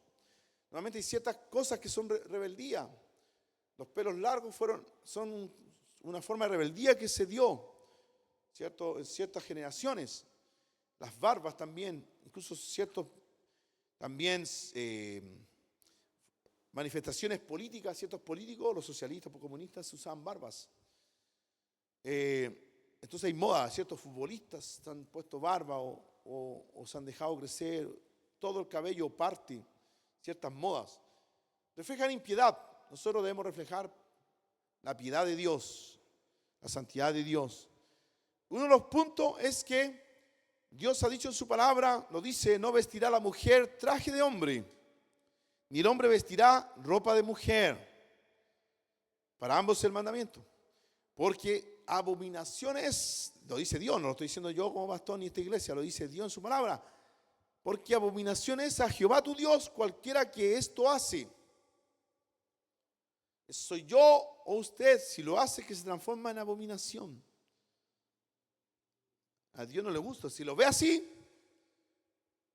Normalmente hay ciertas cosas que son rebeldía. Los pelos largos son una forma de rebeldía que se dio, ¿cierto?, en ciertas generaciones. Las barbas también, incluso ciertos también manifestaciones políticas, ciertos políticos, los socialistas, los comunistas usaban barbas. Entonces hay moda, ciertos futbolistas se han puesto barba o se han dejado crecer todo el cabello parte, ciertas modas. Reflejan impiedad. Nosotros debemos reflejar la piedad de Dios, la santidad de Dios. Uno de los puntos es que Dios ha dicho en su palabra, lo dice, no vestirá la mujer traje de hombre, ni el hombre vestirá ropa de mujer. Para ambos el mandamiento. Porque abominaciones, lo dice Dios, no lo estoy diciendo yo como pastor ni esta iglesia, lo dice Dios en su palabra. Porque abominación es a Jehová tu Dios cualquiera que esto hace. Soy yo o usted, si lo hace, que se transforma en abominación. A Dios no le gusta. Si lo ve así,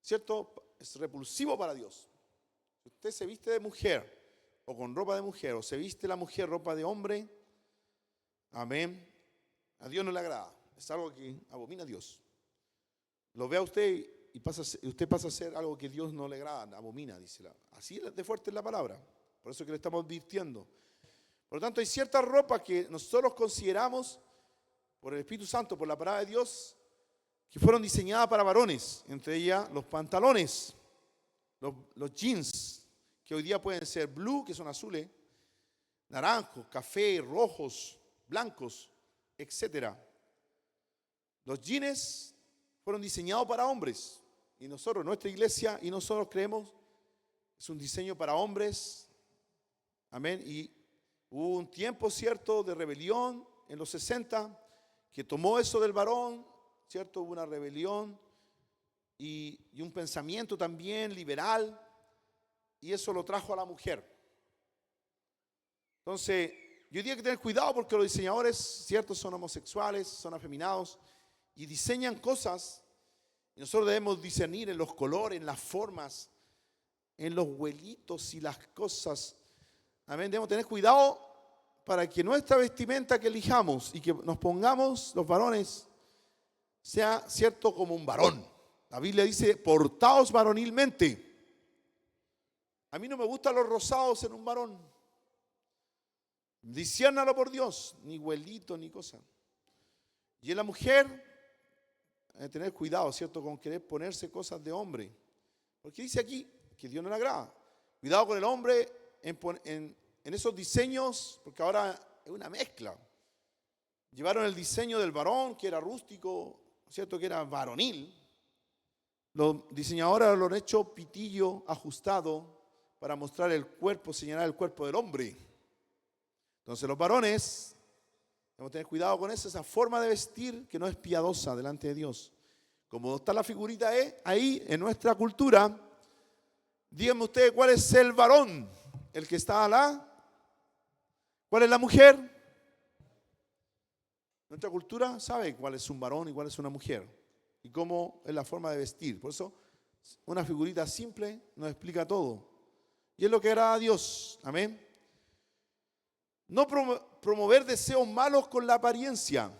¿cierto?, es repulsivo para Dios. Si usted se viste de mujer o con ropa de mujer, o se viste la mujer ropa de hombre, amén, a Dios no le agrada. Es algo que abomina a Dios. Lo ve a usted y usted pasa a ser algo que Dios no le agrada, abomina, dice. Así de fuerte es la palabra. Por eso que le estamos advirtiendo. Por lo tanto, hay cierta ropa que nosotros consideramos, por el Espíritu Santo, por la palabra de Dios, que fueron diseñadas para varones. Entre ellas, los pantalones, los jeans, que hoy día pueden ser blue, que son azules, naranjos, café, rojos, blancos, etc. Los jeans fueron diseñados para hombres. Y nosotros, nuestra iglesia, y nosotros creemos, es un diseño para hombres. Amén. Y hubo un tiempo, cierto, de rebelión en los 60, que tomó eso del varón, cierto, hubo una rebelión y un pensamiento también liberal, y eso lo trajo a la mujer. Entonces, yo diría que tener cuidado porque los diseñadores, cierto, son homosexuales, son afeminados y diseñan cosas, y nosotros debemos discernir en los colores, en las formas, en los huelitos y las cosas. Amén. Debemos tener cuidado para que nuestra vestimenta que elijamos y que nos pongamos los varones sea, cierto, como un varón. La Biblia dice, portaos varonilmente. A mí no me gustan los rosados en un varón. Disciérnalo por Dios, ni huelito ni cosa. Y en la mujer, hay que tener cuidado, cierto, con querer ponerse cosas de hombre. Porque dice aquí que Dios no le agrada. Cuidado con el hombre en esos diseños, porque ahora es una mezcla. Llevaron el diseño del varón, que era rústico, cierto, que era varonil. Los diseñadores lo han hecho pitillo ajustado para mostrar el cuerpo, señalar el cuerpo del hombre. Entonces los varones debemos tener cuidado con eso, esa forma de vestir que no es piadosa delante de Dios. Como está la figurita ahí en nuestra cultura, díganme ustedes cuál es el varón, el que está allá. ¿Cuál es la mujer? Nuestra cultura sabe cuál es un varón y cuál es una mujer y cómo es la forma de vestir. Por eso una figurita simple nos explica todo. Y es lo que agrada a Dios. Amén. No promover deseos malos con la apariencia.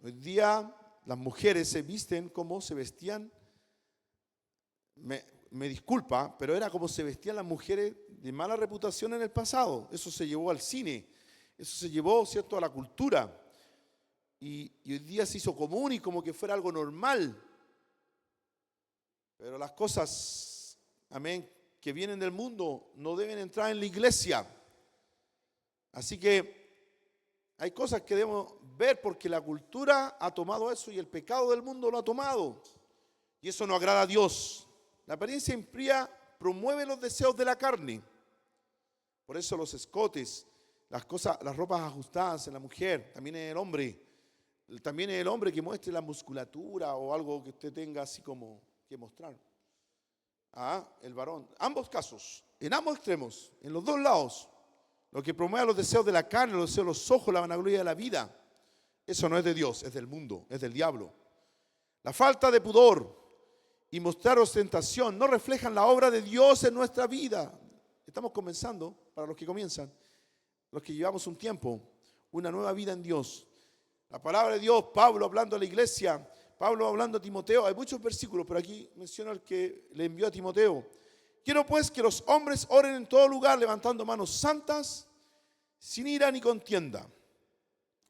Hoy día las mujeres se visten como se vestían. Me disculpa, pero era como se vestían las mujeres de mala reputación en el pasado. Eso se llevó al cine. Eso se llevó, ¿cierto?, a la cultura. Y hoy día se hizo común y como que fuera algo normal. Pero las cosas, amén, que vienen del mundo no deben entrar en la iglesia. Así que hay cosas que debemos ver porque la cultura ha tomado eso y el pecado del mundo lo ha tomado. Y eso no agrada a Dios. La apariencia impía promueve los deseos de la carne. Por eso los escotes, las ropas ajustadas en la mujer, también en el hombre. También en el hombre que muestre la musculatura o algo que usted tenga así como que mostrar. El varón. Ambos casos, en ambos extremos, en los dos lados. Lo que promueve los deseos de la carne, los deseos de los ojos, la vanagloria de la vida. Eso no es de Dios, es del mundo, es del diablo. La falta de pudor y mostrar ostentación no reflejan la obra de Dios en nuestra vida. Estamos comenzando, para los que comienzan, los que llevamos un tiempo, una nueva vida en Dios. La palabra de Dios, Pablo hablando a la iglesia, Pablo hablando a Timoteo, hay muchos versículos, pero aquí menciona el que le envió a Timoteo. Quiero pues que los hombres oren en todo lugar, levantando manos santas, sin ira ni contienda.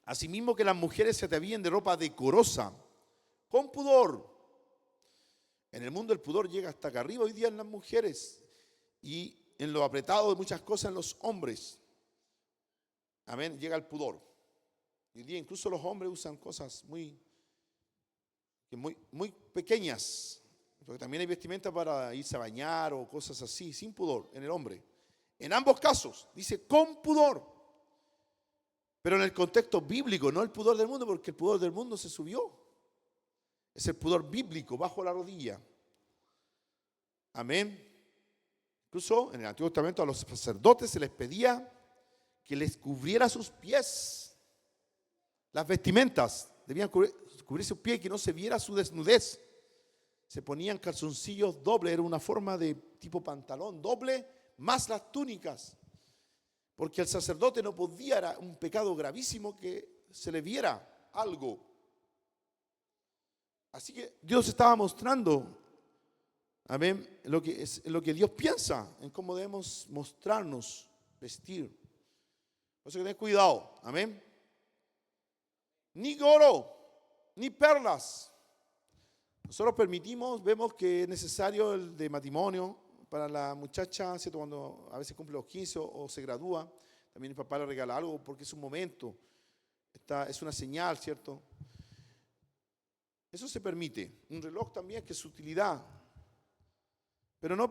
Asimismo que las mujeres se atavíen de ropa decorosa, con pudor. En el mundo el pudor llega hasta acá arriba hoy día en las mujeres y en lo apretado de muchas cosas en los hombres. Amén, llega el pudor. Hoy día incluso los hombres usan cosas muy pequeñas, porque también hay vestimenta para irse a bañar o cosas así, sin pudor en el hombre. En ambos casos, dice con pudor. Pero en el contexto bíblico, no el pudor del mundo, porque el pudor del mundo se subió. Es el pudor bíblico, bajo la rodilla. Amén. Incluso en el Antiguo Testamento a los sacerdotes se les pedía que les cubriera sus pies. Las vestimentas debían cubrir sus pies y que no se viera su desnudez. Se ponían calzoncillos dobles, era una forma de tipo pantalón doble, más las túnicas. Porque el sacerdote no podía, era un pecado gravísimo que se le viera algo. Así que Dios estaba mostrando, amén, lo que Dios piensa en cómo debemos mostrarnos, vestir. Por eso que ten cuidado, amén. Ni oro, ni perlas. Nosotros vemos que es necesario el de matrimonio para la muchacha, ¿cierto? Cuando a veces cumple los 15 o se gradúa, también el papá le regala algo porque es un momento, es una señal, ¿cierto? Eso se permite. Un reloj también, que es utilidad. Pero no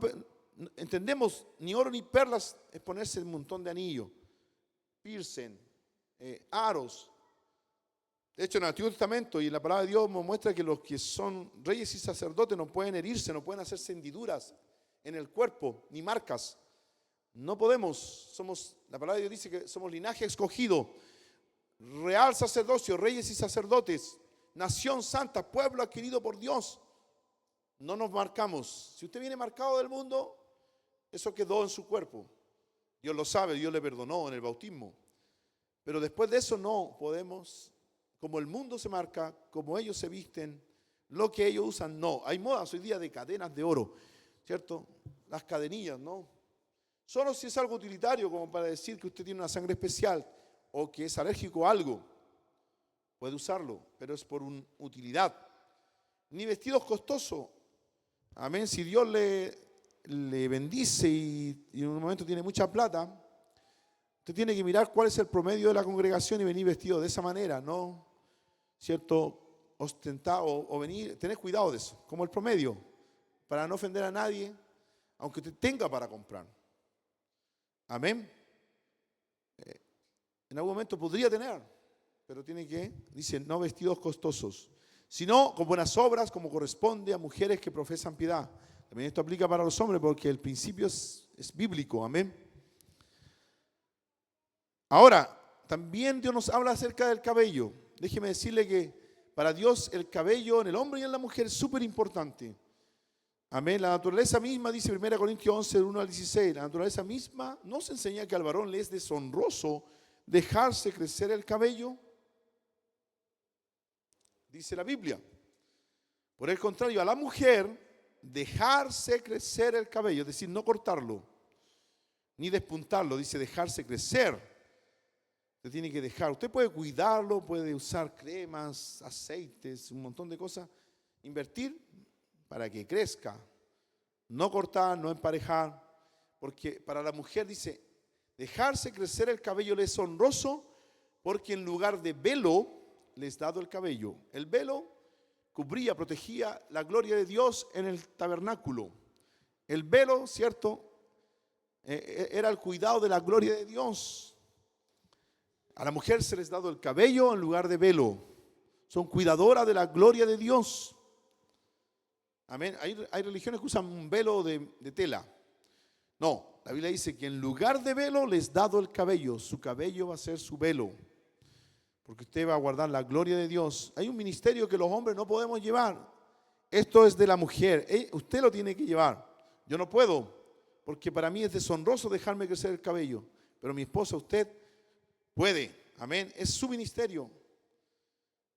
entendemos, ni oro ni perlas es ponerse un montón de anillos, piercing, aros. De hecho, en el Antiguo Testamento y en la palabra de Dios nos muestra que los que son reyes y sacerdotes no pueden herirse, no pueden hacerse hendiduras en el cuerpo, ni marcas. No podemos, la palabra de Dios dice que somos linaje escogido, real sacerdocio, reyes y sacerdotes, nación santa, pueblo adquirido por Dios. No nos marcamos. Si usted viene marcado del mundo, eso quedó en su cuerpo. Dios lo sabe, Dios le perdonó en el bautismo. Pero después de eso no podemos, como el mundo se marca, como ellos se visten, lo que ellos usan, no. Hay modas hoy día de cadenas de oro, ¿cierto? Las cadenillas, ¿no? Solo si es algo utilitario, como para decir que usted tiene una sangre especial o que es alérgico a algo, puede usarlo, pero es por una utilidad. Ni vestidos costosos. Amén. Si Dios le bendice y en un momento tiene mucha plata, usted tiene que mirar cuál es el promedio de la congregación y venir vestido de esa manera, ¿no? ¿Cierto? Ostentado o venir, tener cuidado de eso, como el promedio, para no ofender a nadie, aunque usted tenga para comprar. Amén. En algún momento podría tener, pero tiene que, dice, no vestidos costosos, sino con buenas obras, como corresponde a mujeres que profesan piedad. También esto aplica para los hombres porque el principio es bíblico, amén. Ahora, también Dios nos habla acerca del cabello. Déjeme decirle que para Dios el cabello en el hombre y en la mujer es súper importante. Amén. La naturaleza misma, dice 1 Corintios 11, 1 al 16, la naturaleza misma nos enseña que al varón le es deshonroso dejarse crecer el cabello. Dice la Biblia. Por el contrario, a la mujer dejarse crecer el cabello, es decir, no cortarlo, ni despuntarlo, dice dejarse crecer. Usted tiene que dejar, usted puede cuidarlo, puede usar cremas, aceites, un montón de cosas, invertir para que crezca, no cortar, no emparejar, porque para la mujer dice, dejarse crecer el cabello le es honroso, porque en lugar de velo les dado el cabello. El velo cubría, protegía la gloria de Dios en el tabernáculo. El velo, ¿cierto? Era el cuidado de la gloria de Dios. A la mujer se les ha dado el cabello en lugar de velo. Son cuidadoras de la gloria de Dios. Amén. Hay religiones que usan un velo de tela. No, la Biblia dice que en lugar de velo les ha dado el cabello. Su cabello va a ser su velo. Porque usted va a guardar la gloria de Dios. Hay un ministerio que los hombres no podemos llevar. esto es de la mujer. Usted lo tiene que llevar. Yo no puedo, porque para mí es deshonroso dejarme crecer el cabello. Pero mi esposa, usted puede. Amén. Es su ministerio.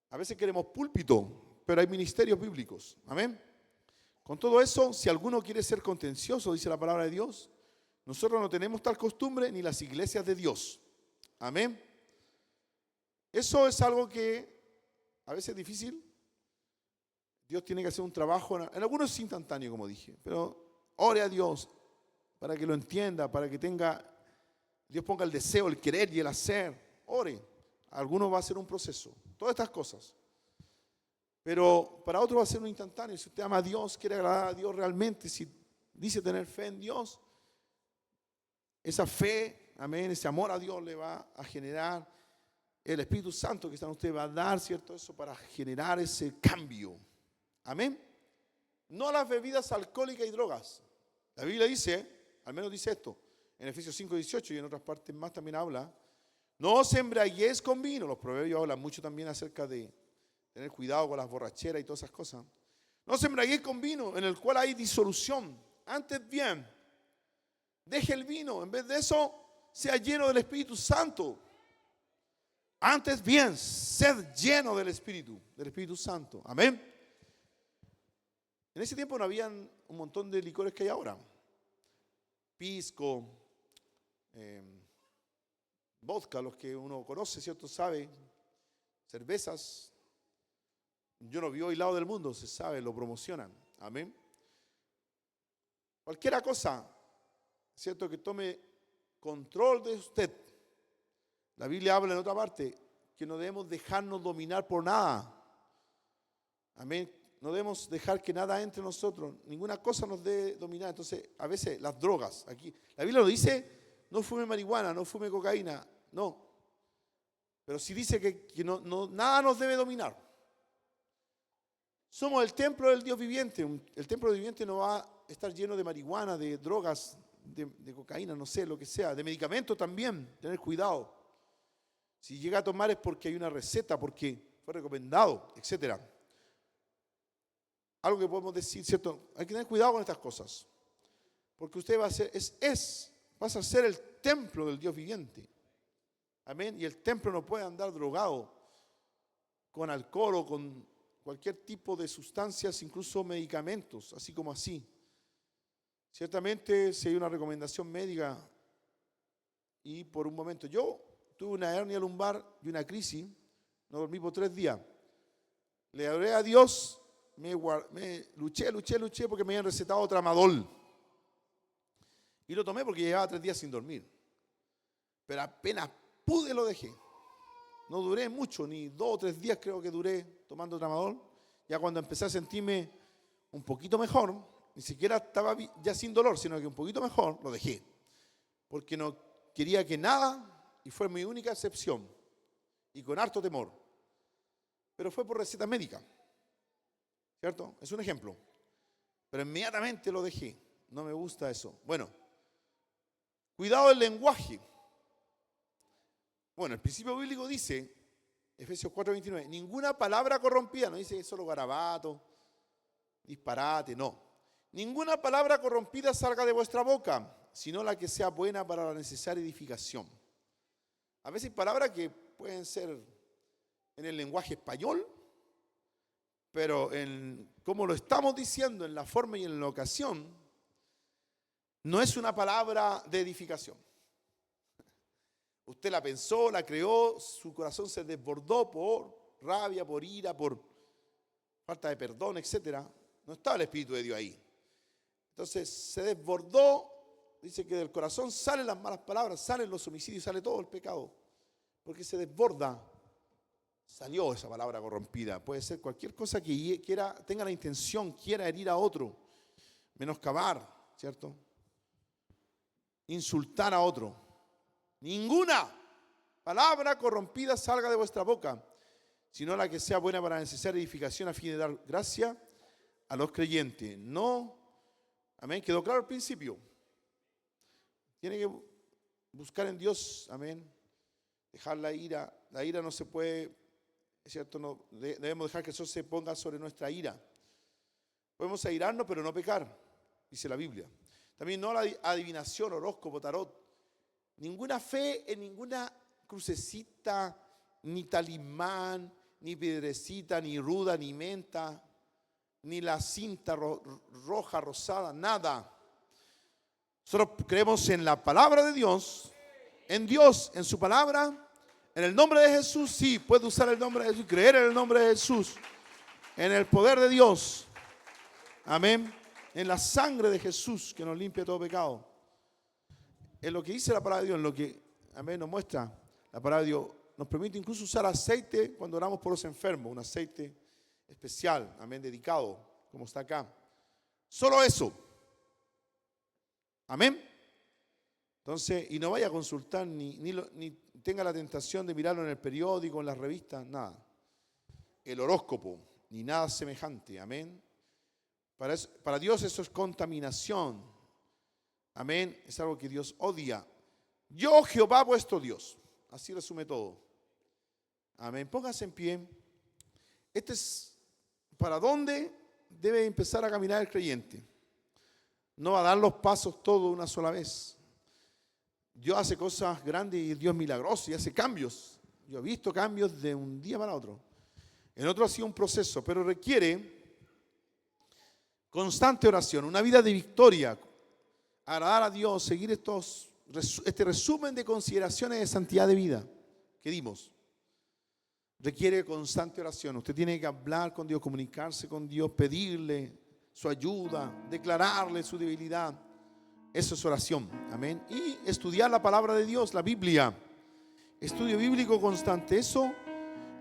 A veces queremos púlpito, pero hay ministerios bíblicos. Amén. Con todo eso, si alguno quiere ser contencioso, dice la palabra de Dios, nosotros no tenemos tal costumbre ni las iglesias de Dios. Amén. Eso es algo que a veces es difícil. Dios tiene que hacer un trabajo. En algunos es instantáneo, como dije. Pero ore a Dios para que lo entienda, para que Dios ponga el deseo, el querer y el hacer. Ore. A algunos va a ser un proceso. Todas estas cosas. Pero para otros va a ser un instantáneo. Si usted ama a Dios, quiere agradar a Dios realmente, si dice tener fe en Dios, esa fe, amén, ese amor a Dios le va a generar el Espíritu Santo que está en usted, va a dar, ¿cierto? Eso para generar ese cambio. Amén. No a las bebidas alcohólicas y drogas. La Biblia dice, al menos dice esto, en Efesios 5:18 y en otras partes más también habla, no os embriaguéis con vino. Los proverbios hablan mucho también acerca de tener cuidado con las borracheras y todas esas cosas. No se embriaguéis con vino, en el cual hay disolución. Antes bien, deje el vino. En vez de eso, sea lleno del Espíritu Santo. Antes bien, sed lleno del Espíritu Santo. Amén. En ese tiempo no habían un montón de licores que hay ahora. Pisco, vodka, los que uno conoce, ¿cierto? Sabe. Cervezas. Yo no vivo aislado del mundo, se sabe, lo promocionan. Amén. Cualquiera cosa, ¿cierto? Que tome control de usted. La Biblia habla en otra parte que no debemos dejarnos dominar por nada. Amén. No debemos dejar que nada entre nosotros. Ninguna cosa nos debe dominar. Entonces, a veces las drogas. Aquí, la Biblia lo dice, no fume marihuana, no fume cocaína. No. Pero sí dice que nada nos debe dominar. Somos el templo del Dios viviente. El templo del viviente no va a estar lleno de marihuana, de drogas, de cocaína, no sé, lo que sea. De medicamentos también, tener cuidado. Si llega a tomar es porque hay una receta, porque fue recomendado, etc. Algo que podemos decir, ¿cierto? Hay que tener cuidado con estas cosas. Porque usted va a ser, vas a ser el templo del Dios viviente. Amén. Y el templo no puede andar drogado con alcohol o con cualquier tipo de sustancias, incluso medicamentos, así como así. Ciertamente, si hay una recomendación médica y por un momento yo tuve una hernia lumbar y una crisis, no dormí por 3 días. Le oré a Dios, me luché porque me habían recetado tramadol. Y lo tomé porque llevaba 3 días sin dormir. Pero apenas pude lo dejé. No duré mucho, ni 2 o 3 días creo que duré tomando tramadol. Ya cuando empecé a sentirme un poquito mejor, ni siquiera estaba ya sin dolor, sino que un poquito mejor, lo dejé. Porque no quería que nada, y fue mi única excepción, y con harto temor. Pero fue por receta médica, ¿cierto? Es un ejemplo. Pero inmediatamente lo dejé. No me gusta eso. Bueno, cuidado del lenguaje. Bueno, el principio bíblico dice, Efesios 4:29, ninguna palabra corrompida, no dice solo garabato, disparate, no. Ninguna palabra corrompida salga de vuestra boca, sino la que sea buena para la necesaria edificación. A veces hay palabras que pueden ser en el lenguaje español, pero como lo estamos diciendo, en la forma y en la ocasión, no es una palabra de edificación. Usted la pensó, la creó, su corazón se desbordó por rabia, por ira, por falta de perdón, etc. No estaba el Espíritu de Dios ahí. Entonces se desbordó, dice que del corazón salen las malas palabras, salen los homicidios, sale todo el pecado. Porque se desborda, salió esa palabra corrompida. Puede ser cualquier cosa que tenga la intención, quiera herir a otro, menoscabar, ¿cierto? Insultar a otro. Ninguna palabra corrompida salga de vuestra boca, sino la que sea buena para la necesaria edificación a fin de dar gracia a los creyentes. No, amén, quedó claro al principio. Tiene que buscar en Dios, amén, dejar la ira. La ira no se puede, es cierto, no debemos dejar que eso se ponga sobre nuestra ira. Podemos airarnos, pero no pecar, dice la Biblia. También no la adivinación, horóscopo, tarot. Ninguna fe en ninguna crucecita, ni talismán, ni piedrecita, ni ruda, ni menta, ni la cinta roja, rosada, nada. Nosotros creemos en la palabra de Dios, en su palabra, en el nombre de Jesús. Sí, puede usar el nombre de Jesús, creer en el nombre de Jesús, en el poder de Dios. Amén. En la sangre de Jesús que nos limpia todo pecado. En lo que dice la palabra de Dios, en lo que, amén, nos muestra la palabra de Dios. Nos permite incluso usar aceite cuando oramos por los enfermos, un aceite especial, amén, dedicado, como está acá. Solo eso. Amén. Entonces, y no vaya a consultar ni tenga la tentación de mirarlo en el periódico, en las revistas, nada. El horóscopo, ni nada semejante. Amén. Para Dios eso es contaminación. Amén. Es algo que Dios odia. Yo, Jehová, vuestro Dios. Así resume todo. Amén. Póngase en pie. Este es para dónde debe empezar a caminar el creyente. No va a dar los pasos todos una sola vez. Dios hace cosas grandes y Dios milagroso y hace cambios. Yo he visto cambios de un día para otro. En otro ha sido un proceso, pero requiere constante oración, una vida de victoria, agradar a Dios, seguir este resumen de consideraciones de santidad de vida que dimos. Requiere constante oración. Usted tiene que hablar con Dios, comunicarse con Dios, pedirle su ayuda, declararle su debilidad. Eso es oración. Amén. Y estudiar la palabra de Dios, la Biblia. Estudio bíblico constante. Eso,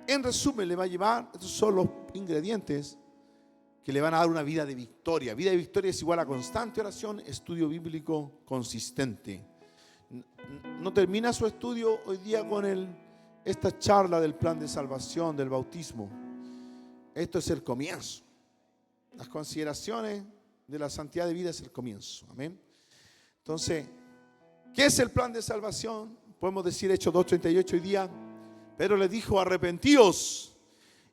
en resumen, le va a llevar, estos son los ingredientes que le van a dar una vida de victoria. Vida de victoria es igual a constante oración, estudio bíblico consistente. No termina su estudio hoy día con esta charla del plan de salvación, del bautismo. Esto es el comienzo. Las consideraciones de la santidad de vida es el comienzo. Amén. Entonces, ¿qué es el plan de salvación? Podemos decir Hechos 2:38 hoy día. Pedro les dijo: arrepentíos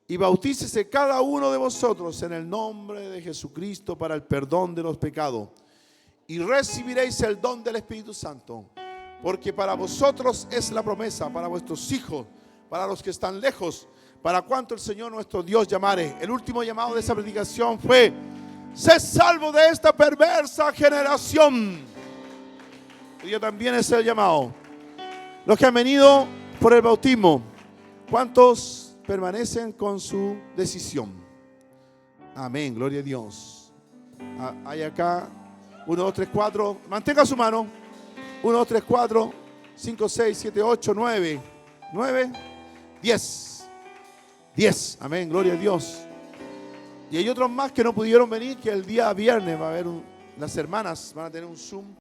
y bautícese cada uno de vosotros en el nombre de Jesucristo para el perdón de los pecados, y recibiréis el don del Espíritu Santo, porque para vosotros es la promesa, para vuestros hijos, para los que están lejos, para cuanto el Señor nuestro Dios llamare. El último llamado de esa predicación fue: sé salvo de esta perversa generación. Y yo también es el llamado. Los que han venido por el bautismo, ¿cuántos permanecen con su decisión? Amén, gloria a Dios. Hay acá 1, 2, 3, 4. Mantenga su mano. 1, 2, 3, 4, 5, 6, 7, 8, 9, 10. 10. Amén, gloria a Dios. Y hay otros más que no pudieron venir, que el día viernes va a haber las hermanas van a tener un Zoom